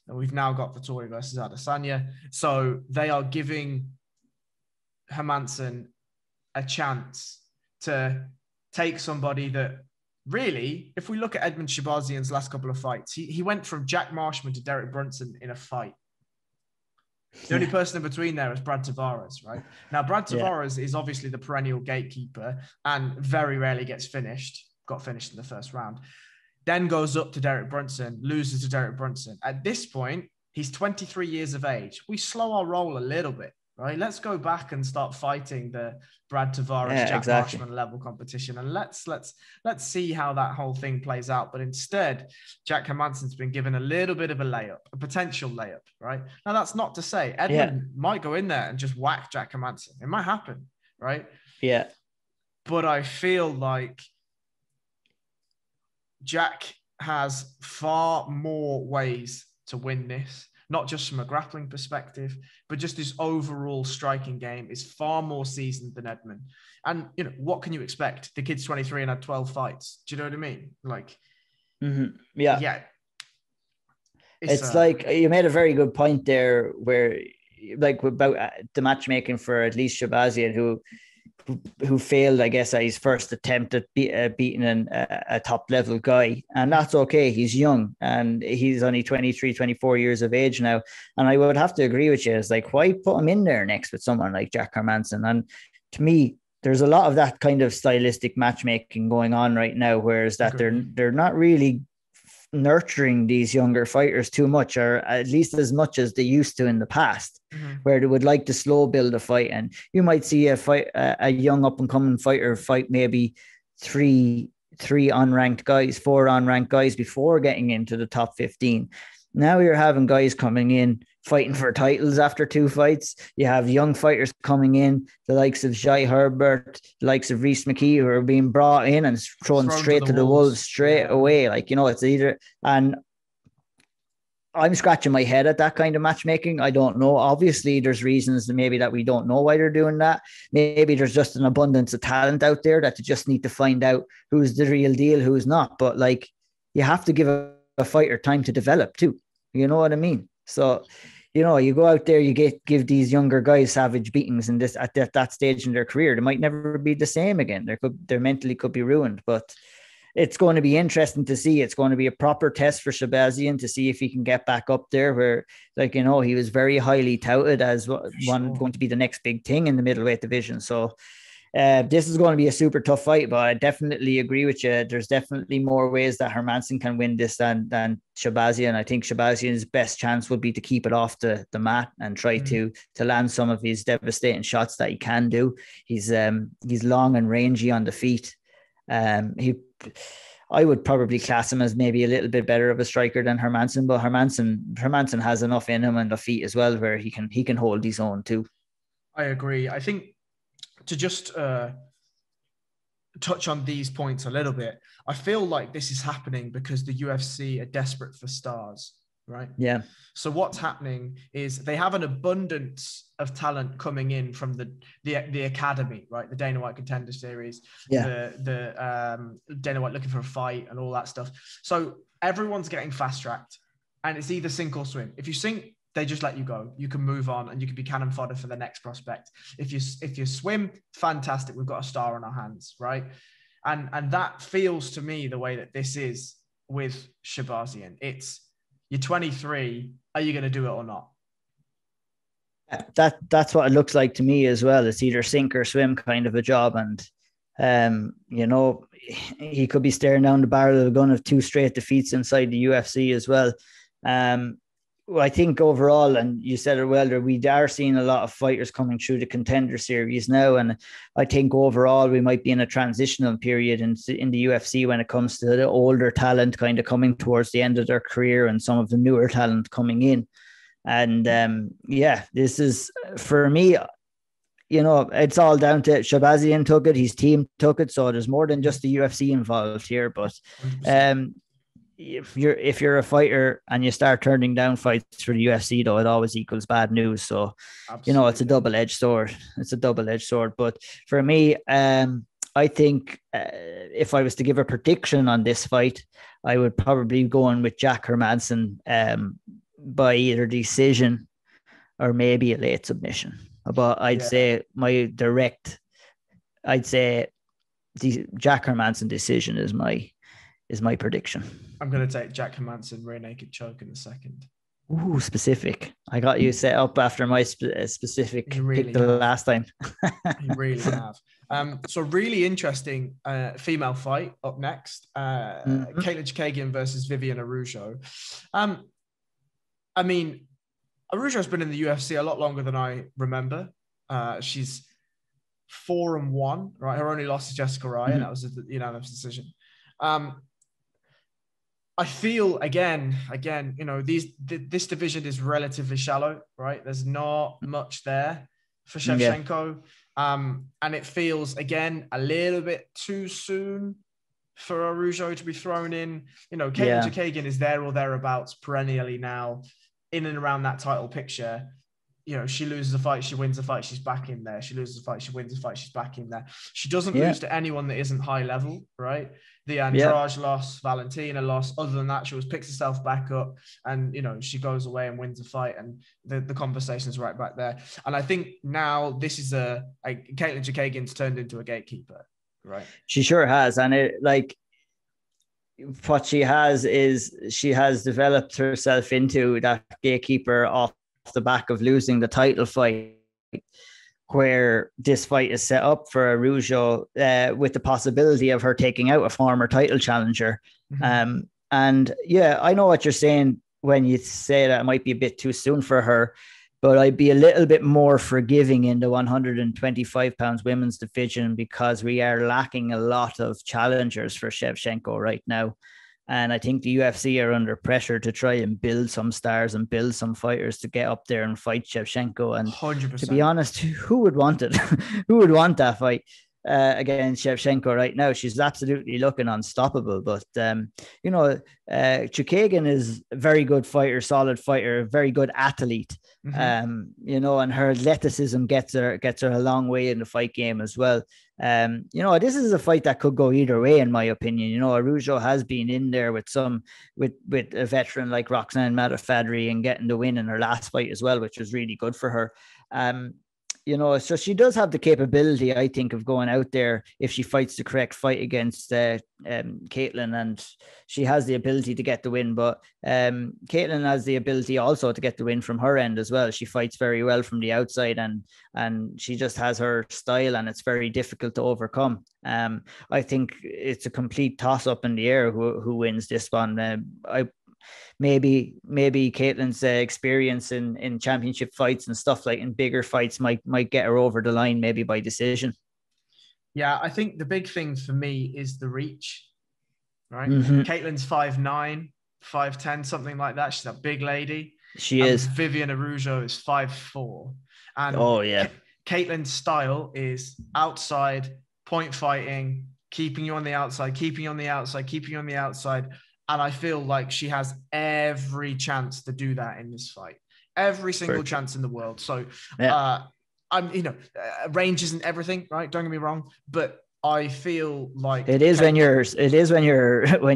and we've now got Vettori versus Adesanya. So they are giving Hermanson a chance to take somebody that really, if we look at Edmund Shahbazyan's last couple of fights, he went from Jack Marshman to Derek Brunson in a fight. The only person in between there is Brad Tavares, right? Now, Brad Tavares is obviously the perennial gatekeeper and very rarely gets finished. Got finished in the first round. Then goes up to Derek Brunson, loses to Derek Brunson. At this point, he's 23 years of age. We slow our roll a little bit, right? Let's go back and start fighting the Brad Tavares, Jack Marshman level competition. And let's see how that whole thing plays out. But instead, Jack Hermanson's been given a little bit of a layup, a potential layup, right? Now, that's not to say Edmund might go in there and just whack Jack Hermanson. It might happen, right? Yeah. But I feel like Jack has far more ways to win this, not just from a grappling perspective, but just his overall striking game is far more seasoned than Edmund. And, you know, what can you expect? The kid's 23 and had 12 fights. Do you know what I mean? Like, yeah. It's like you made a very good point there where, like, about the matchmaking for at least Shahbazyan, who failed, I guess, at his first attempt at beating a top level guy. And that's okay. He's young and he's only 23, 24 years of age now. And I would have to agree with you. It's like, why put him in there next with someone like Jack Hermanson? And to me, there's a lot of that kind of stylistic matchmaking going on right now, whereas that they're not really nurturing these younger fighters too much, or at least as much as they used to in the past, where they would like to slow build a fight. And you might see a young up and coming fighter fight maybe three unranked guys, 4 unranked guys before getting into the top 15. Now you're having guys coming in fighting for titles after 2 fights. You have young fighters coming in, the likes of Jai Herbert, the likes of Reese McKee, who are being brought in and thrown straight to the wolves straight away. Like, you know, it's either, and I'm scratching my head at that kind of matchmaking. I don't know. Obviously, there's reasons maybe that we don't know why they're doing that. Maybe there's just an abundance of talent out there that you just need to find out who's the real deal, who's not. But like, you have to give a fighter time to develop too. You know what I mean? So, you know, you go out there, you give these younger guys savage beatings and at that stage in their career, they might never be the same again. Their mentally could be ruined, but it's going to be interesting to see. It's going to be a proper test for Shahbazyan to see if he can get back up there where, like, you know, he was very highly touted as one going to be the next big thing in the middleweight division. So this is going to be a super tough fight, but I definitely agree with you. There's definitely more ways that Hermanson can win this than Shahbazyan. I think Shahbazyan's best chance would be to keep it off the mat and try to land some of his devastating shots that he can do. He's long and rangy on the feet. I would probably class him as maybe a little bit better of a striker than Hermanson, but Hermanson has enough in him on the feet as well where he can hold his own too. I agree. I think to just touch on these points a little bit, I feel like this is happening because the UFC are desperate for stars, right? Yeah. So what's happening is they have an abundance of talent coming in from the academy, right? The Dana White Contender Series, the Dana White looking for a fight and all that stuff. So everyone's getting fast tracked, and it's either sink or swim. If you sink, they just let you go. You can move on and you can be cannon fodder for the next prospect. If you swim, fantastic. We've got a star on our hands, right? And that feels to me the way that this is with Shahbazyan. It's, you're 23. Are you going to do it or not? That's what it looks like to me as well. It's either sink or swim kind of a job. And, you know, he could be staring down the barrel of a gun of 2 straight defeats inside the UFC as well. Well, I think overall, and you said it well, we are seeing a lot of fighters coming through the Contender Series now. And I think overall we might be in a transitional period in the UFC when it comes to the older talent kind of coming towards the end of their career and some of the newer talent coming in. And this is, for me, you know, it's all down to Shahbazyan took it, his team took it. So there's more than just the UFC involved here. But if you're a fighter and you start turning down fights for the UFC, though, it always equals bad news. So, absolutely, you know, it's a double-edged sword. It's a double-edged sword. But for me, I think if I was to give a prediction on this fight, I would probably go in with Jack Hermanson by either decision or maybe a late submission. But I'd say my direct I'd say the Jack Hermanson decision is my prediction. I'm going to take Jack Hermanson rear naked choke in the second. Ooh, specific. I got you set up after my specific pick the last time. You really have. So really interesting female fight up next. Caitlin Chookagian versus Viviane Araujo. I mean, Araujo's been in the UFC a lot longer than I remember. She's 4-1, right? Her only loss to Jessica Ryan. That was a unanimous decision. I feel again, this division is relatively shallow, right? There's not much there for Shevchenko. And it feels again a little bit too soon for Araujo to be thrown in. Caitlin Chookagian is there or thereabouts perennially now, in and around that title picture. She loses a fight, she wins a fight, she's back in there. She loses a fight, she wins a fight, she's back in there. She doesn't lose to anyone that isn't high level, right? The Andrea loss, Valentina loss. Other than that, she always picks herself back up and, she goes away and wins a fight. And the conversation's right back there. And I think now this is Caitlin Chookagian's turned into a gatekeeper, right? She sure has. And what she has is she has developed herself into that gatekeeper off the back of losing the title fight, where this fight is set up for Araujo with the possibility of her taking out a former title challenger. And I know what you're saying when you say that it might be a bit too soon for her, but I'd be a little bit more forgiving in the 125 pounds women's division, because we are lacking a lot of challengers for Shevchenko right now. And I think the UFC are under pressure to try and build some stars and build some fighters to get up there and fight Shevchenko. And 100%. To be honest, who would want it? Who would want that fight against Shevchenko right now? She's absolutely looking unstoppable. But, Chookagian is a very good fighter, solid fighter, very good athlete. And her athleticism gets her a long way in the fight game as well. This is a fight that could go either way, in my opinion. Araujo has been in there with a veteran like Roxanne Matafadri and getting the win in her last fight as well, which was really good for her. So she does have the capability, I think, of going out there if she fights the correct fight against Caitlin, and she has the ability to get the win. But Caitlin has the ability also to get the win from her end as well. She fights very well from the outside, and she just has her style, and it's very difficult to overcome. I think it's a complete toss up in the air who wins this one. Maybe Caitlin's experience in championship fights and stuff, like in bigger fights, might get her over the line, maybe by decision. Yeah, I think the big thing for me is the reach, right? Caitlin's 5'9", 5'10", something like that. She's a big lady. She is. Viviane Araujo is 5'4". And Caitlin's style is outside, point fighting, keeping you on the outside, keeping you on the outside, keeping you on the outside. And I feel like she has every chance to do that in this fight. Every single chance in the world. So, range isn't everything, right? Don't get me wrong. But I feel like when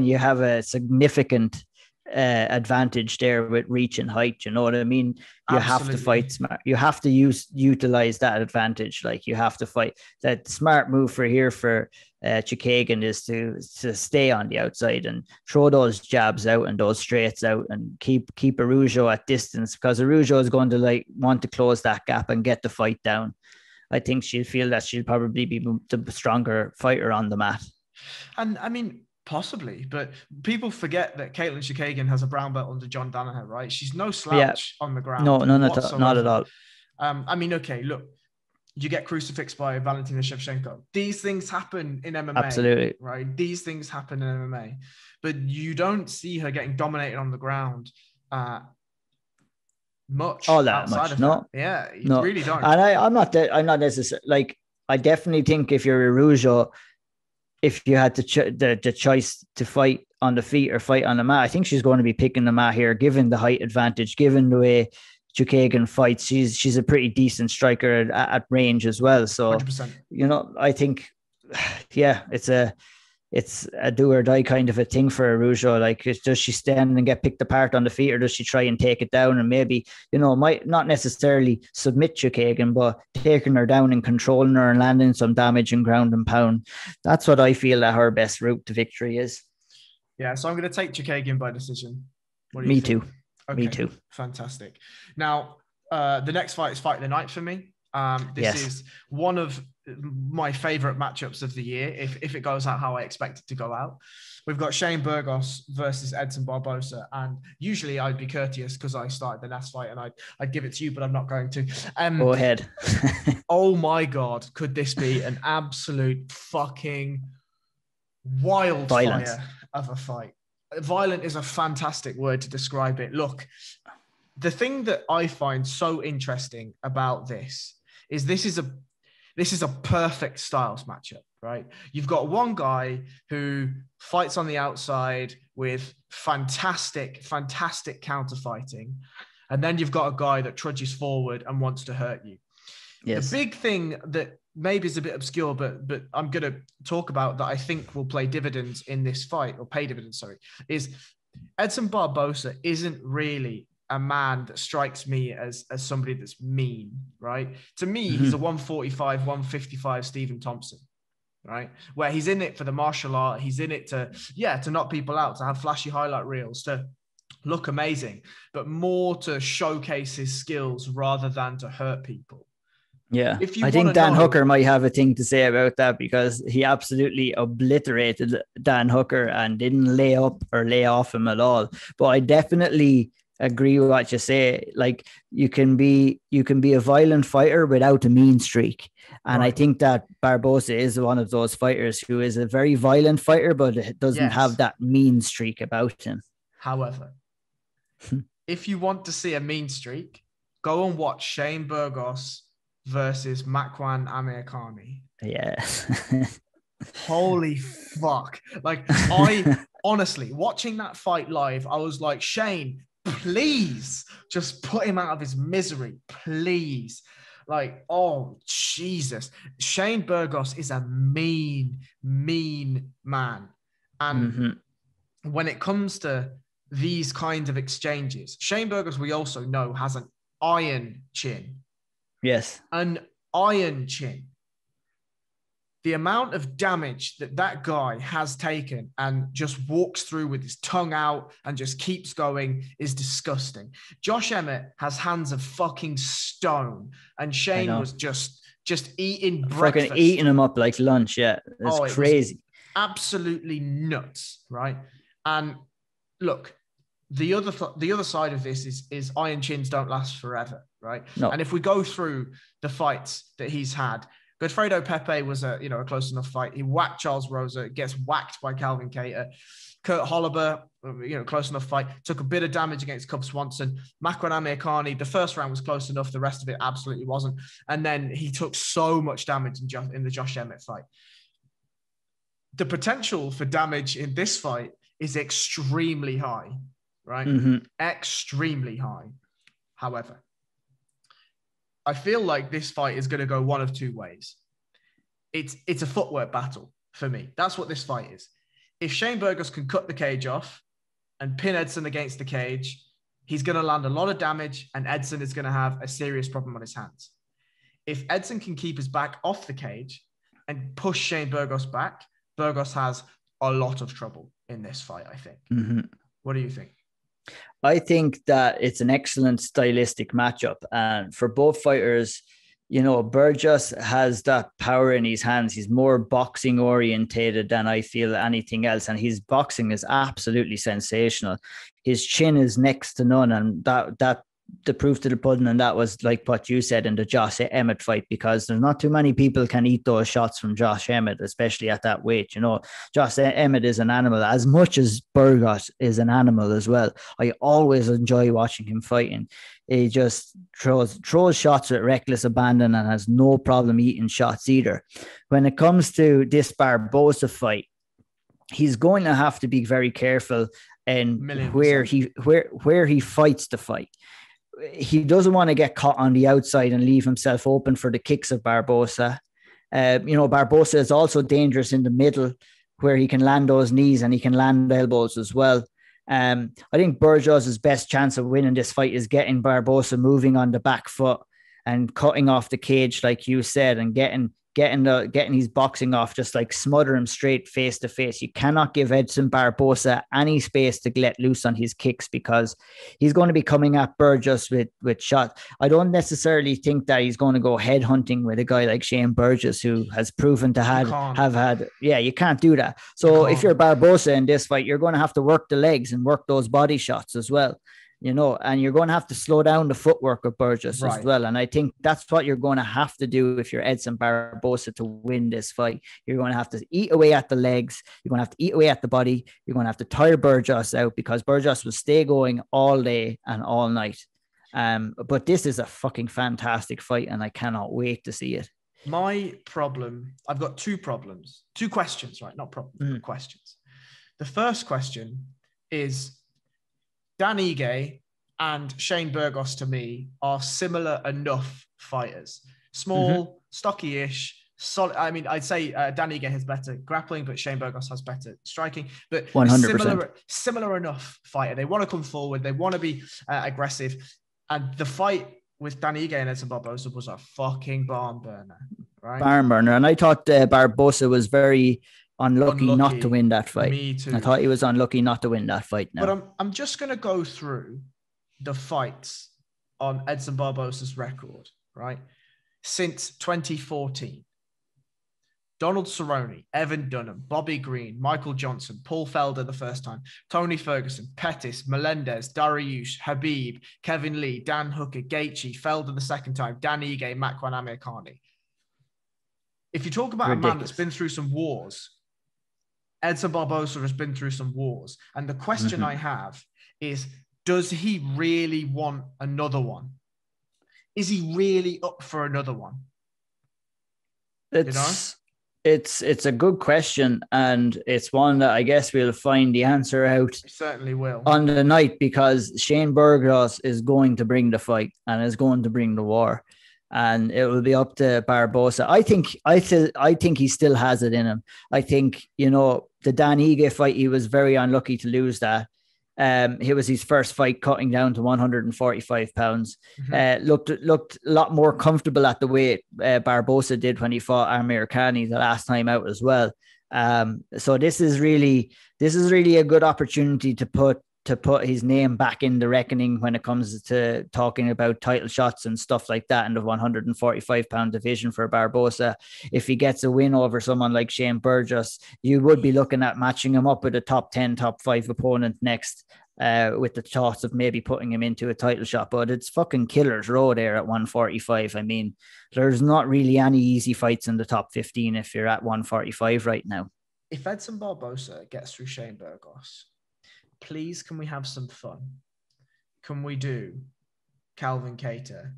you have a significant advantage there with reach and height. You know what I mean? You have to fight smart. You have to utilize that advantage. Like, you have to fight. That smart move for Chookagian is to stay on the outside and throw those jabs out and those straights out and keep Araujo at distance, because Araujo is going to want to close that gap and get the fight down. I think she'll feel that she'll probably be the stronger fighter on the mat. And I mean, possibly, but people forget that Caitlin Chookagian has a brown belt under John Danaher, right? She's no slouch on the ground. No, not at all. Look, you get crucifixed by Valentina Shevchenko. These things happen in MMA. Absolutely. Right? These things happen in MMA. But you don't see her getting dominated on the ground much. All that much, of no. That. Yeah, you really don't. And I'm not necessarily, I definitely think if you're Araujo, if you had the choice to fight on the feet or fight on the mat, I think she's going to be picking the mat here, given the height advantage, given the way Chookagian fights. She's a pretty decent striker at range as well. So, 100%. I think, it's a it's a do or die kind of a thing for Araujo. Like, does she stand and get picked apart on the feet, or does she try and take it down and maybe, might not necessarily submit Chookagian, but taking her down and controlling her and landing some damage and ground and pound. That's what I feel that her best route to victory is. Yeah, so I'm going to take Chookagian by decision. What do you Me think? Too. Okay, Me too. Fantastic. Now, the next fight is Fight of the Night for me. This is one of my favorite matchups of the year, if it goes out how I expect it to go out. We've got Shane Burgos versus Edson Barbosa, and usually I'd be courteous because I started the last fight and I'd give it to you, but I'm not going to. Go ahead. Oh my God, could this be an absolute fucking wildfire of a fight? Violent is a fantastic word to describe it. Look, the thing that I find so interesting about this is this is a perfect styles matchup, right? You've got one guy who fights on the outside with fantastic counter fighting, and then you've got a guy that trudges forward and wants to hurt you. Yes. The big thing that maybe is a bit obscure, but I'm going to talk about that I think will play dividends in this fight, or pay dividends, sorry, is Edson Barbosa isn't really a man that strikes me as somebody that's mean, right? To me, he's a 145, 155 Stephen Thompson, right? Where he's in it for the martial art. He's in it to knock people out, to have flashy highlight reels, to look amazing, but more to showcase his skills rather than to hurt people. Yeah, I think Dan Hooker might have a thing to say about that, because he absolutely obliterated Dan Hooker and didn't lay up or lay off him at all. But I definitely agree with what you say. Like, you can be a violent fighter without a mean streak. And right. I think that Barbosa is one of those fighters who is a very violent fighter, but doesn't have that mean streak about him. However, if you want to see a mean streak, go and watch Shane Burgos versus Makwan Amirkhani. Yeah. Holy fuck. Like, I honestly, watching that fight live, I was like, Shane, please just put him out of his misery, please. Like, oh, Jesus. Shane Burgos is a mean man. And when it comes to these kinds of exchanges, Shane Burgos, we also know, has an iron chin. Yes. An iron chin. The amount of damage that guy has taken and just walks through with his tongue out and just keeps going is disgusting. Josh Emmett has hands of fucking stone, and Shane was just eating breakfast. Fucking eating him up like lunch, yeah. It's crazy. Absolutely nuts, right? And look, the other side of this is iron chins don't last forever, right? No. And if we go through the fights that he's had, Godfredo Pepe was a close enough fight. He whacked Charles Rosa, gets whacked by Calvin Kattar. Kurt Holliber, close enough fight, took a bit of damage against Cub Swanson. Makwan Amirkhani, the first round was close enough. The rest of it absolutely wasn't. And then he took so much damage in the Josh Emmett fight. The potential for damage in this fight is extremely high, right? Extremely high. However, I feel like this fight is going to go one of two ways. It's a footwork battle for me. That's what this fight is. If Shane Burgos can cut the cage off and pin Edson against the cage, he's going to land a lot of damage, and Edson is going to have a serious problem on his hands. If Edson can keep his back off the cage and push Shane Burgos back, Burgos has a lot of trouble in this fight, I think. What do you think? I think that it's an excellent stylistic matchup. And for both fighters, Burgos has that power in his hands. He's more boxing orientated than I feel anything else. And his boxing is absolutely sensational. His chin is next to none. And that the proof to the pudding, and that was like what you said in the Josh Emmett fight, because there's not too many people can eat those shots from Josh Emmett, especially at that weight. Josh Emmett is an animal as much as Burgos is an animal as well. I always enjoy watching him fighting. He just throws shots with reckless abandon and has no problem eating shots either. When it comes to this Barbosa fight, he's going to have to be very careful in where he fights the fight. He doesn't want to get caught on the outside and leave himself open for the kicks of Barbosa. Barbosa is also dangerous in the middle where he can land those knees and he can land elbows as well. I think Burgos' best chance of winning this fight is getting Barbosa moving on the back foot and cutting off the cage, like you said, and getting his boxing off, just like smother him straight face to face. You cannot give Edson Barbosa any space to let loose on his kicks, because he's going to be coming at Burgos with shots. I don't necessarily think that he's going to go head hunting with a guy like Shane Burgos, who has proven to have had. Yeah, you can't do that. So if you're Barbosa in this fight, you're going to have to work the legs and work those body shots as well. And you're going to have to slow down the footwork of Burgos as well. And I think that's what you're going to have to do if you're Edson Barbosa to win this fight. You're going to have to eat away at the legs. You're going to have to eat away at the body. You're going to have to tire Burgos out, because Burgos will stay going all day and all night. But this is a fucking fantastic fight, and I cannot wait to see it. My problem, I've got two questions, right? Not problems, but questions. The first question is, Dan Ige and Shane Burgos, to me, are similar enough fighters. Small, stocky-ish, solid. I mean, I'd say Dan Ige has better grappling, but Shane Burgos has better striking. But 100%. Similar enough fighter. They want to come forward. They want to be aggressive. And the fight with Dan Ige and Edson Barbosa was a fucking barn burner, right? Barn burner. And I thought Barbosa was very unlucky not to win that fight. Me too. I thought he was unlucky not to win that fight now. But I'm just going to go through the fights on Edson Barbosa's record, right? Since 2014. Donald Cerrone, Evan Dunham, Bobby Green, Michael Johnson, Paul Felder the first time, Tony Ferguson, Pettis, Melendez, Dariush, Habib, Kevin Lee, Dan Hooker, Gaethje, Felder the second time, Dan Ige, Makwan Amirkhani. If you talk about a man that's been through some wars, Edson Barbosa has been through some wars. And the question I have is, does he really want another one? Is he really up for another one? It's a good question. And it's one that I guess we'll find the answer out. We certainly will. On the night, because Shane Burgos is going to bring the fight and is going to bring the war. And it will be up to Barbosa. I think he still has it in him. I think, the Dan Ige fight, he was very unlucky to lose that. It was his first fight cutting down to 145 pounds. Looked a lot more comfortable at the weight Barbosa did when he fought Amirkhani the last time out as well. So this is really a good opportunity to put his name back in the reckoning when it comes to talking about title shots and stuff like that in the 145-pound division for Barbosa. If he gets a win over someone like Shane Burgos, you would be looking at matching him up with a top 10, top 5 opponent next, with the thoughts of maybe putting him into a title shot. But it's fucking killer's row there at 145. I mean, there's not really any easy fights in the top 15 if you're at 145 right now. If Edson Barbosa gets through Shane Burgos, please, can we have some fun? Can we do Calvin Kattar,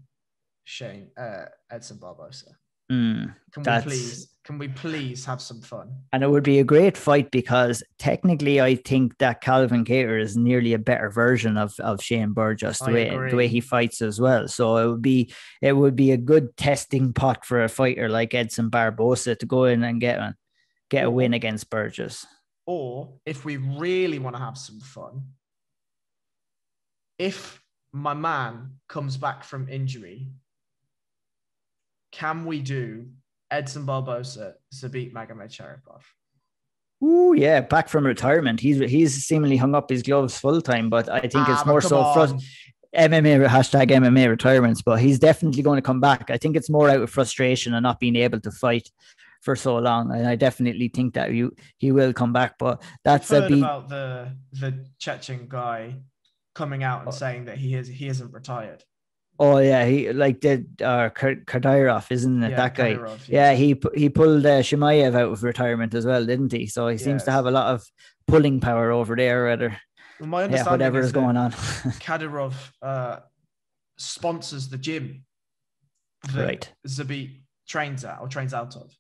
Edson Barbosa? Can we please have some fun? And it would be a great fight, because technically I think that Calvin Kattar is nearly a better version of Shane Burgos, the way he fights as well. So it would be a good testing pot for a fighter like Edson Barbosa to go in and get a win against Burgos. Or if we really want to have some fun, if my man comes back from injury, can we do Edson Barbosa, Zabit Magomedsharipov? Ooh, yeah, back from retirement. He's seemingly hung up his gloves full time, but I think it's more so MMA retirements, but he's definitely going to come back. I think it's more out of frustration and not being able to fight for so long, and I definitely think that he will come back. But that's about the Chechen guy coming out and saying that he isn't retired. Oh yeah, he like did Kadyrov, isn't it? That guy. Kadyrov, yes. Yeah, he pulled Shimaev out of retirement as well, didn't he? So he seems to have a lot of pulling power over there. Well, my understanding whatever is going on. Kadyrov sponsors the gym that Zabit trains out of.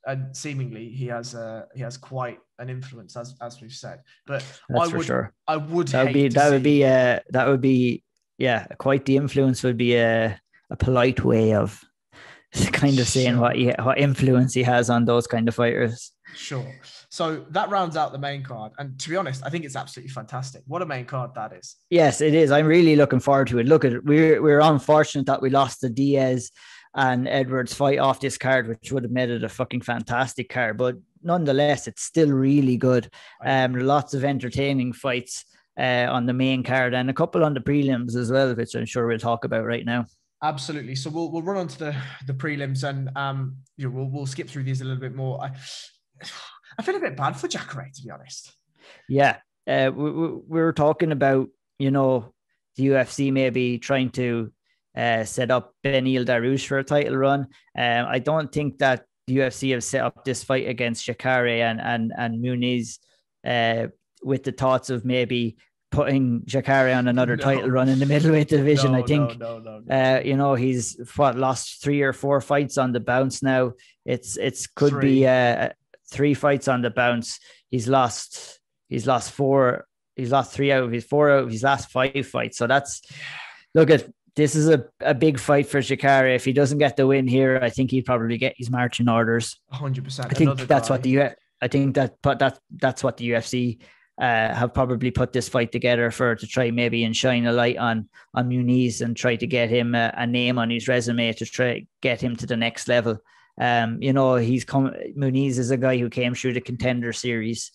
And seemingly he has quite an influence, as we've said. But that would be quite the influence. Would be a polite way of kind of saying what influence he has on those kind of fighters. Sure. So that rounds out the main card. And to be honest, I think it's absolutely fantastic. What a main card that is. Yes, it is. I'm really looking forward to it. Look at it. We're unfortunate that we lost the Diaz and Edwards fight off this card, which would have made it a fucking fantastic card. But nonetheless, it's still really good. Lots of entertaining fights on the main card and a couple on the prelims as well, which I'm sure we'll talk about right now. Absolutely. So we'll run on to the prelims and we'll skip through these a little bit more. I feel a bit bad for Jacare, to be honest. Yeah. We were talking about, the UFC maybe trying to set up Beneil Dariush for a title run. I don't think that the UFC have set up this fight against Jacare and Muniz with the thoughts of maybe putting Jacare on another title run in the middleweight division. I think, he's lost 3 or 4 fights on the bounce now. It's could be 3 fights on the bounce. He's lost 4. He's lost 3 out of his 4 out of his last 5 fights. So this is a big fight for Jacare. If he doesn't get the win here, I think he'd probably get his marching orders. 100%. I think that's what the UFC have probably put this fight together to try maybe and shine a light on Muniz and try to get him a name on his resume to try get him to the next level. Muniz is a guy who came through the Contender Series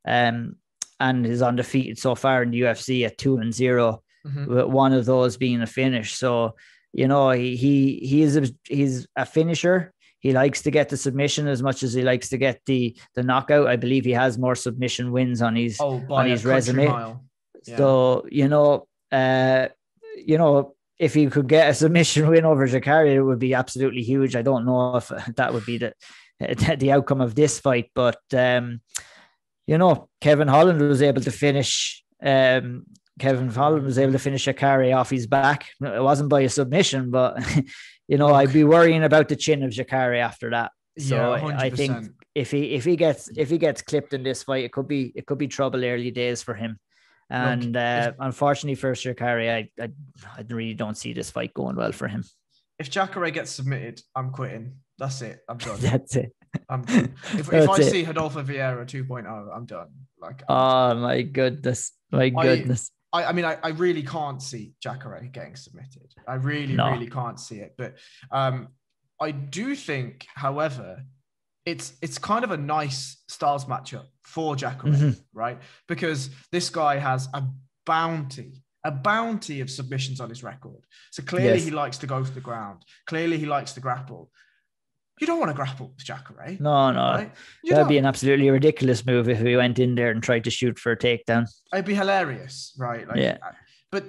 and is undefeated so far in the UFC at 2-0, with one of those being a finish. So, he's a finisher. He likes to get the submission as much as he likes to get the knockout. I believe he has more submission wins on his resume. Yeah. So, if he could get a submission win over Jacare, it would be absolutely huge. I don't know if that would be the outcome of this fight, but Kevin Holland was able to finish. Jacare off his back. It wasn't by a submission, but I'd be worrying about the chin of Jacare after that. So yeah, I think if he gets clipped in this fight, it could be trouble early days for him. And unfortunately for Jacare, I really don't see this fight going well for him. If Jacare gets submitted, I'm quitting. That's it. I'm done. That's it. I'm done. If I see Rodolfo Vieira 2.0, I'm done. Oh my goodness. I really can't see Jacare getting submitted. I really can't see it. But I do think, however, it's kind of a nice styles matchup for Jacare, right? Because this guy has a bounty of submissions on his record. So clearly he likes to go to the ground. Clearly he likes to grapple. You don't want to grapple with Jacare. No. Right? That'd be an absolutely ridiculous move if he went in there and tried to shoot for a takedown. It'd be hilarious, right? But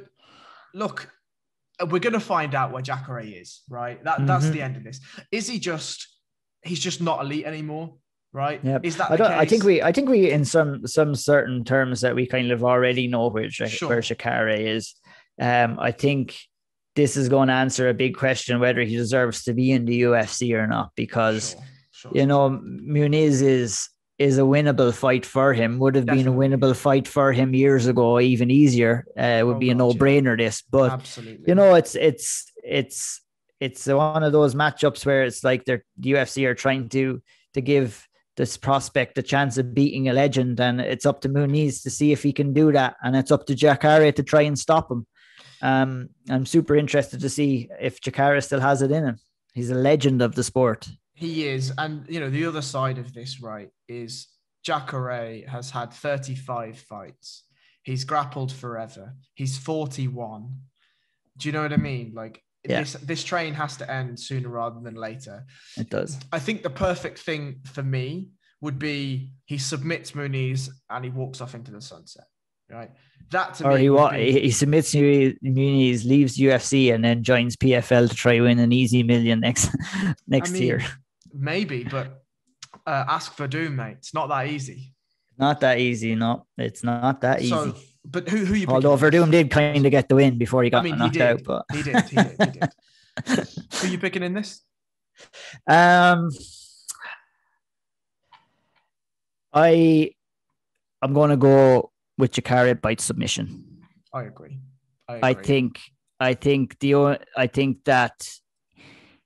look, we're going to find out where Jacare is, right? That's the end of this. Is he he's just not elite anymore, right? Yeah. Is that the case? I think we in some certain terms that we kind of already know where Jacare is. I think this is going to answer a big question whether he deserves to be in the UFC or not, because Muniz is a winnable fight for him. Would have been a winnable fight for him years ago, even easier. It would be a no-brainer this, but absolutely. It's one of those matchups where it's like the UFC are trying to give this prospect a chance of beating a legend, and it's up to Muniz to see if he can do that, and it's up to Jacare to try and stop him. I'm super interested to see if Jacare still has it in him. He's a legend of the sport. He is. And, the other side of this, right, is Jacare has had 35 fights. He's grappled forever. He's 41. Do you know what I mean? This train has to end sooner rather than later. It does. I think the perfect thing for me would be he submits Muniz and he walks off into the sunset. Right. That to me. He submits Muniz, leaves UFC, and then joins PFL to try win an easy million next year. Maybe, but ask for doom, mate. It's not that easy. Not that easy. No, it's not that easy. But who you? Although Verdum did kind of get the win before he got knocked out, but he did. Who are you picking in this? I'm going to go with Jacare by submission. I agree. I think that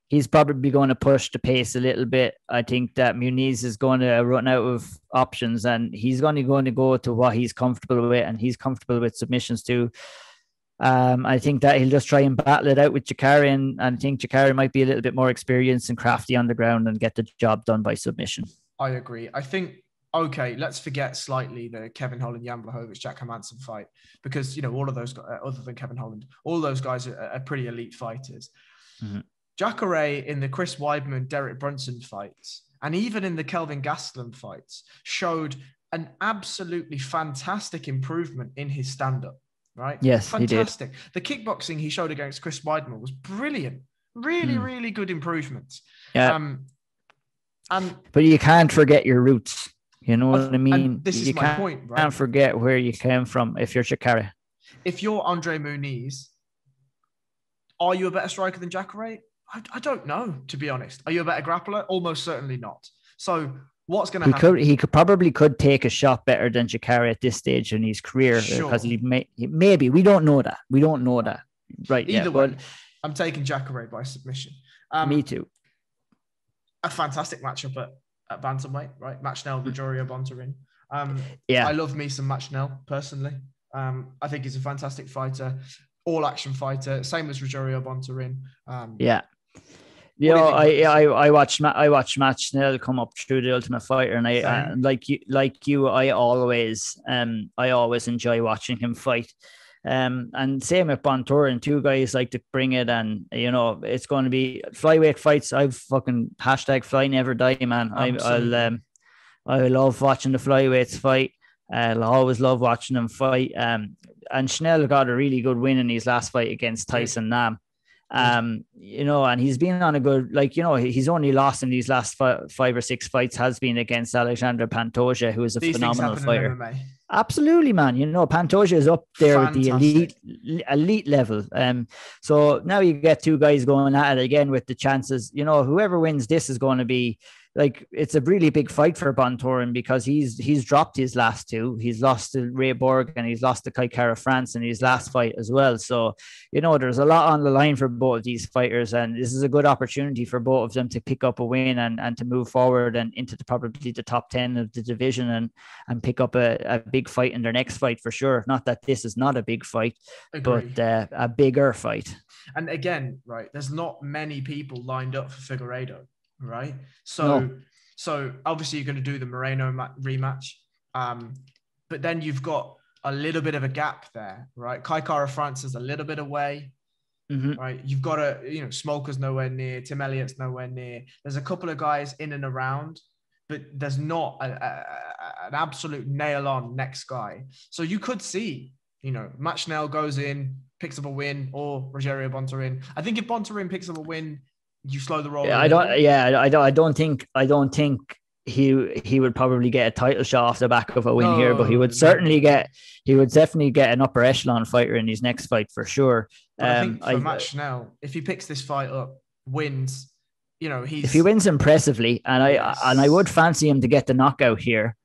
he's probably going to push the pace a little bit. I think that Muniz is going to run out of options, and he's going to go to what he's comfortable with, and he's comfortable with submissions too. I think that he'll just try and battle it out with Jacare, and I think Jacare might be a little bit more experienced and crafty on the ground and get the job done by submission. I agree. I think, okay, let's forget slightly the Kevin Holland, Jan Blachowicz, Jack Hermanson fight, because, you know, all of those guys, other than Kevin Holland, all those guys are pretty elite fighters. Mm-hmm. Jacare in the Chris Weidman, Derek Brunson fights, and even in the Kelvin Gastelum fights, showed an absolutely fantastic improvement in his stand-up. Right? Yes, fantastic. He did. The kickboxing he showed against Chris Weidman was brilliant. Really good improvements. Yeah. But you can't forget your roots. You know what I mean? This is my point, right? You can't forget where you came from if you're Jacare. If you're Andre Muniz, are you a better striker than Jacare? I don't know, to be honest. Are you a better grappler? Almost certainly not. So what's going to happen? He could take a shot better than Jacare at this stage in his career, because maybe we don't know that. We don't know that. Right. Either way, I'm taking Jacare by submission. Me too. A fantastic matchup at bantamweight, right? Matt Schnell, Rogerio Bontorin. Yeah. I love me some Matt Schnell personally. I think he's a fantastic fighter, all action fighter, same as Rogerio Bontorin. Yeah. You know, I watched Matt Schnell come up through the Ultimate Fighter, and I like you, I always enjoy watching him fight. And same with Bontorin, two guys like to bring it, and you know it's going to be flyweight fights. I've fucking hashtag fly never die, man. I love watching the flyweights fight. I'll always love watching them fight. And Schnell got a really good win in his last fight against Tyson Nam. You know, and he's been on a good, like, you know, he's only lost in these last 5 or 6 fights has been against Alexander Pantoja, who is a phenomenal fighter. Absolutely, man. You know, Pantoja is up there with the elite level. So now you get two guys going at it again with the chances. You know, whoever wins this is going to be like, it's a really big fight for Bontorin, because he's dropped his last 2. He's lost to Ray Borg and he's lost to Kai Kara France in his last fight as well. So, you know, there's a lot on the line for both of these fighters, and this is a good opportunity for both of them to pick up a win and to move forward and into probably the top 10 of the division and pick up a big fight in their next fight for sure. Not that this is not a big fight, but a bigger fight. And again, right, there's not many people lined up for Figueiredo. Right. So obviously you're going to do the Moreno rematch. But then you've got a little bit of a gap there, right? Kai Kara France is a little bit away. Mm-hmm. Right. You've got Smolka's nowhere near, Tim Elliott's nowhere near. There's a couple of guys in and around, but there's not an absolute nail on next guy. So you could see, you know, Matt Schnell goes in, picks up a win, or Rogerio Bontorin. I think if Bontorin picks up a win, you slow the roll. I don't think he would probably get a title shot off the back of a win here, but he would definitely get an upper echelon fighter in his next fight for sure. I think for Matt Schnell, if he picks this fight up, wins, you know, if he wins impressively, and I would fancy him to get the knockout here.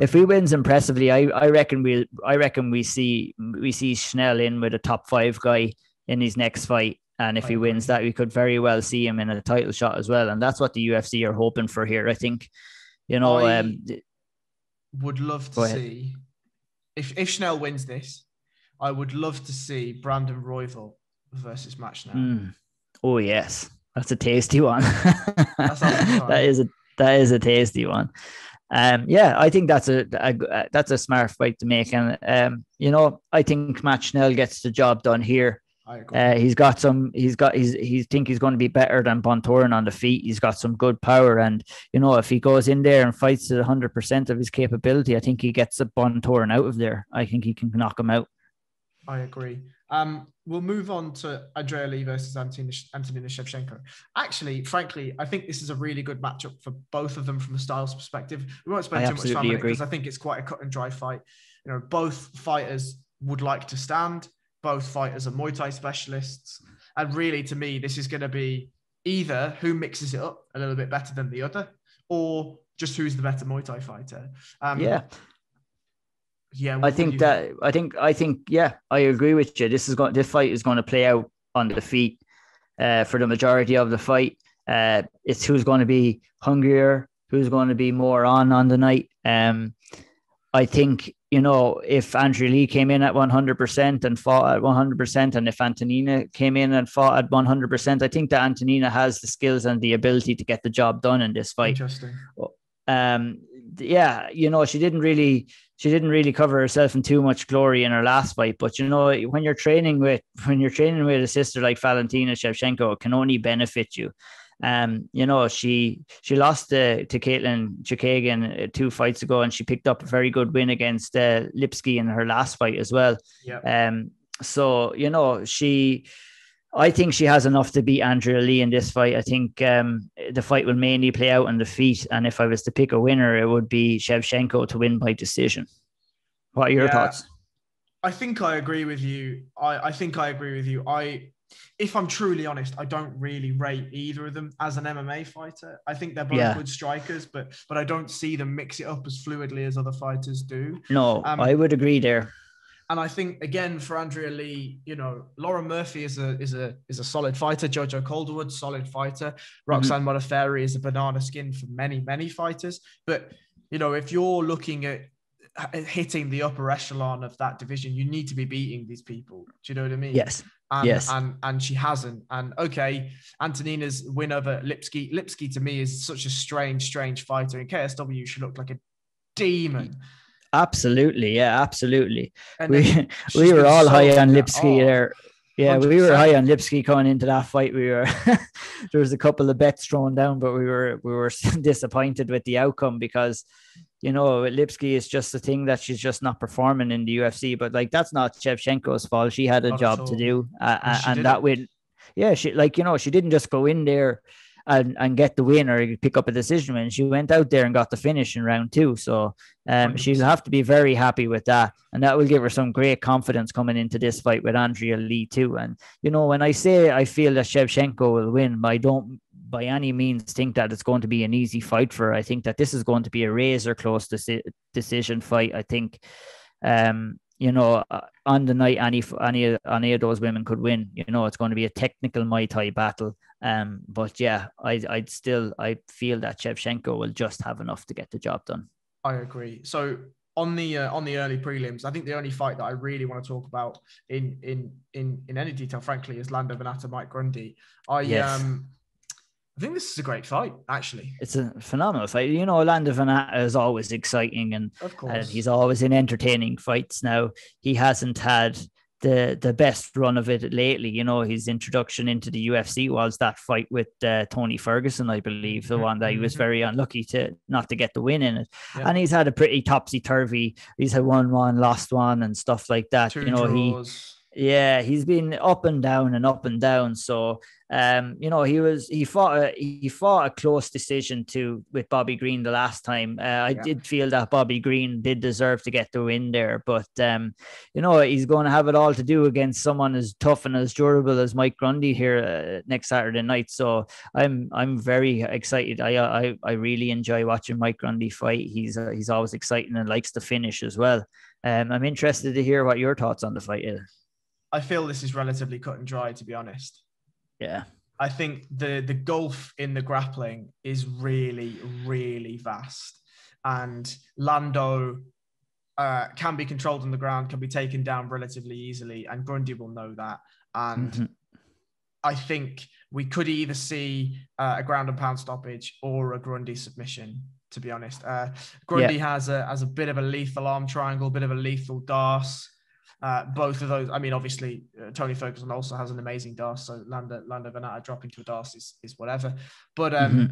If he wins impressively, I reckon we see Schnell in with a top 5 guy in his next fight. And if he wins that, we could very well see him in a title shot as well. And that's what the UFC are hoping for here, I think. You know, I would love to see, if Schnell wins this, I would love to see Brandon Royval versus Matt Schnell. Oh, yes. That's a tasty one. That is a tasty one. I think that's a smart fight to make. And, you know, I think Matt Schnell gets the job done here. He's going to be better than Bontorin on the feet. He's got some good power, and you know, if he goes in there and fights at 100% of his capability, I think he gets a Bontorin out of there. I think he can knock him out. I agree. We'll move on to Andrea Lee versus Antonina Shevchenko. Actually, frankly, I think this is a really good matchup for both of them from a styles perspective. We won't spend too much time on it because I think it's quite a cut and dry fight. You know, both fighters would like to stand. Both fighters are Muay Thai specialists. And really, to me, this is going to be either who mixes it up a little bit better than the other, or just who's the better Muay Thai fighter. I agree with you. This fight is going to play out on the feet for the majority of the fight. It's who's going to be hungrier, who's going to be more on the night. I think, if Andrea Lee came in at 100% and fought at 100%, and if Antonina came in and fought at 100%, I think that Antonina has the skills and the ability to get the job done in this fight. Interesting. Yeah, she didn't really cover herself in too much glory in her last fight, but when you're training with a sister like Valentina Shevchenko, it can only benefit you. She lost to Caitlin Chookagian 2 fights ago, and she picked up a very good win against Lipski in her last fight as well. Yeah. So I think she has enough to beat Andrea Lee in this fight. I think the fight will mainly play out on the feet, and if I was to pick a winner, it would be Shevchenko to win by decision. What are your thoughts? I think I agree with you. If I'm truly honest, I don't really rate either of them as an MMA fighter. I think they're both good strikers, but I don't see them mix it up as fluidly as other fighters do. No, I would agree there. And I think, again, for Andrea Lee, Lauren Murphy is a solid fighter. Jojo Calderwood, solid fighter. Roxanne Modafferi is a banana skin for many, many fighters. But, if you're looking at hitting the upper echelon of that division, you need to be beating these people. Do you know what I mean? Yes. And she hasn't. And okay, Antonina's win over Lipski. Lipski to me is such a strange fighter. In KSW, she looked like a demon. Absolutely, yeah, absolutely. We were all high on Lipski there. Yeah, 100%. We were high on Lipski coming into that fight. We were there was a couple of bets thrown down, but we were disappointed with the outcome because Lipski is just a thing that she's just not performing in the UFC. But that's not Shevchenko's fault. She had a job to do, and that win. Yeah, she didn't just go in there and get the win or pick up a decision win. She went out there and got the finish in round 2. So she'll have to be very happy with that. And that will give her some great confidence coming into this fight with Andrea Lee too. And, when I say I feel that Shevchenko will win, I don't by any means think that it's going to be an easy fight for her. I think that this is going to be a razor close decision fight. I think, on the night, any of those women could win. It's going to be a technical Muay Thai battle. But yeah, I feel that Shevchenko will just have enough to get the job done. I agree. So on the early prelims, I think the only fight that I really want to talk about in any detail, frankly, is Lando Venata Mike Grundy. I think this is a great fight, actually. It's a phenomenal fight. Lando Venata is always exciting, and of course, he's always in entertaining fights. Now, he hasn't had the best run of it lately. His introduction into the UFC was that fight with Tony Ferguson, I believe, the one that he was very unlucky not to get the win in it. Yeah. And he's had a pretty topsy-turvy. He's had 1-1, lost 1 and stuff like that. 2 draws. He's been up and down. So, he fought a close decision with Bobby Green the last time. I did feel that Bobby Green did deserve to get the win there, but he's going to have it all to do against someone as tough and as durable as Mike Grundy here next Saturday night. So I'm very excited. I really enjoy watching Mike Grundy fight. He's always exciting and likes to finish as well. I'm interested to hear what your thoughts on the fight is. I feel this is relatively cut and dry, to be honest. Yeah. I think the gulf in the grappling is really, really vast. And Lando can be controlled on the ground, can be taken down relatively easily, and Grundy will know that. And I think we could either see a ground and pound stoppage or a Grundy submission, to be honest. Grundy has a bit of a lethal arm triangle, a bit of a lethal darce. Both of those, I mean, obviously, Tony Ferguson also has an amazing darce, so Lando Venata dropping to a darce is whatever. But I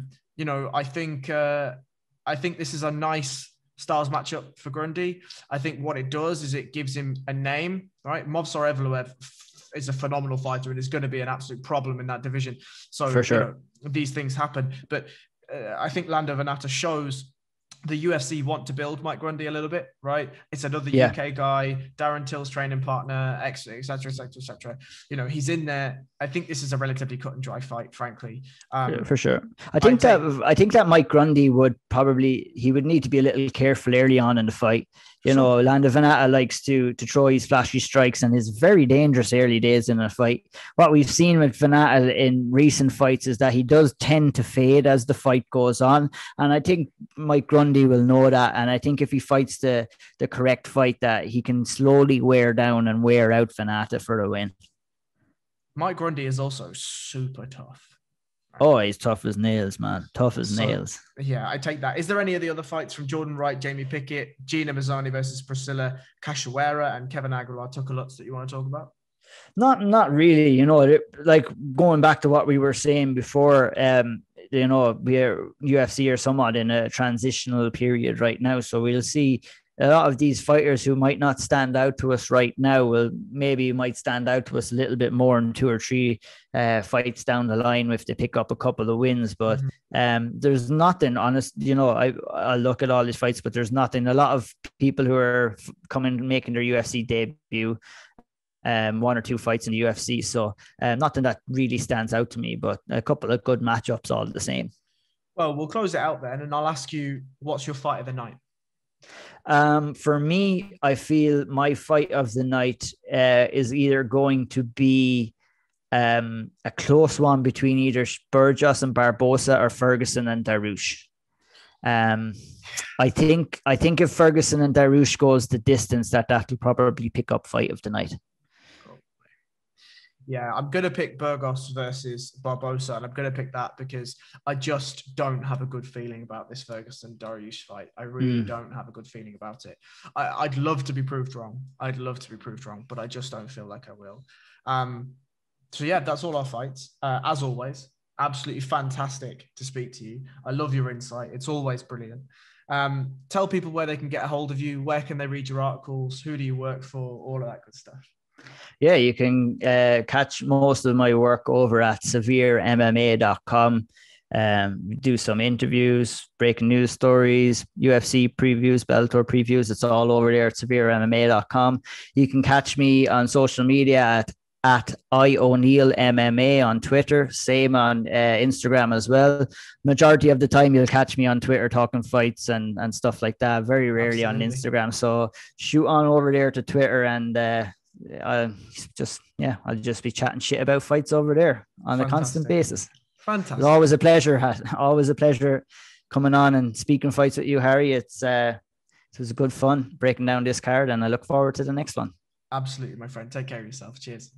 think this is a nice styles matchup for Grundy. I think what it does is it gives him a name, right? Movsar Evloev is a phenomenal fighter and is going to be an absolute problem in that division. So for sure, these things happen. But I think Lando Venata shows the UFC want to build Mike Grundy a little bit, right? It's another Yeah. UK guy, Darren Till's training partner, et cetera, et cetera, et cetera. You know, he's in there. I think this is a relatively cut and dry fight, frankly. For sure. I think that Mike Grundy would need to be a little careful early on in the fight. You know, Lando Venata likes to throw his flashy strikes and is very dangerous early days in a fight. What we've seen with Venata in recent fights is that he does tend to fade as the fight goes on. And I think Mike Grundy will know that. And I think if he fights the correct fight, that he can slowly wear down and wear out Venata for a win. Mike Grundy is also super tough. Oh, he's tough as nails, man. Tough as nails. Yeah, I take that. Is there any of the other fights from Jordan Wright, Jamie Pickett, Gina Mazzani versus Priscilla Cachoeira and Kevin Aguilar Tuckerlutz that you want to talk about? Not really. You know, like going back to what we were saying before, you know, we're UFC are somewhat in a transitional period right now. So we'll see a lot of these fighters who might not stand out to us right now might stand out to us a little bit more in 2 or 3 fights down the line if they pick up a couple of wins. But there's nothing, honest, you know, I look at all these fights, but there's nothing. A lot of people who are making their UFC debut, 1 or 2 fights in the UFC. So nothing that really stands out to me, but a couple of good matchups all the same. Well, we'll close it out then. And I'll ask you, what's your fight of the night? For me, I feel my fight of the night is either going to be a close one between either Burgos and Barbosa or Ferguson and Dariush. I think if Ferguson and Dariush goes the distance, that'll probably pick up fight of the night. Yeah, I'm going to pick Burgos versus Barbosa, and I'm going to pick that because I just don't have a good feeling about this Ferguson-Dariush fight. I really don't have a good feeling about it. I'd love to be proved wrong. But I just don't feel like I will. So yeah, that's all our fights. As always, absolutely fantastic to speak to you. I love your insight. It's always brilliant. Tell people where they can get a hold of you. Where can they read your articles? Who do you work for? All of that good stuff. Yeah, you can catch most of my work over at severemma.com. Do some interviews, breaking news stories, UFC previews, Bellator previews. It's all over there at severemma.com. You can catch me on social media at @IO'NeillMMA on Twitter, same on Instagram as well. Majority of the time you'll catch me on Twitter talking fights and stuff like that. Very rarely on Instagram. So shoot on over there to Twitter and I'll just be chatting shit about fights over there on a constant basis. Fantastic. It's always a pleasure. Always a pleasure coming on and speaking fights with you, Harry. It was good fun breaking down this card, and I look forward to the next one. Absolutely, my friend. Take care of yourself. Cheers.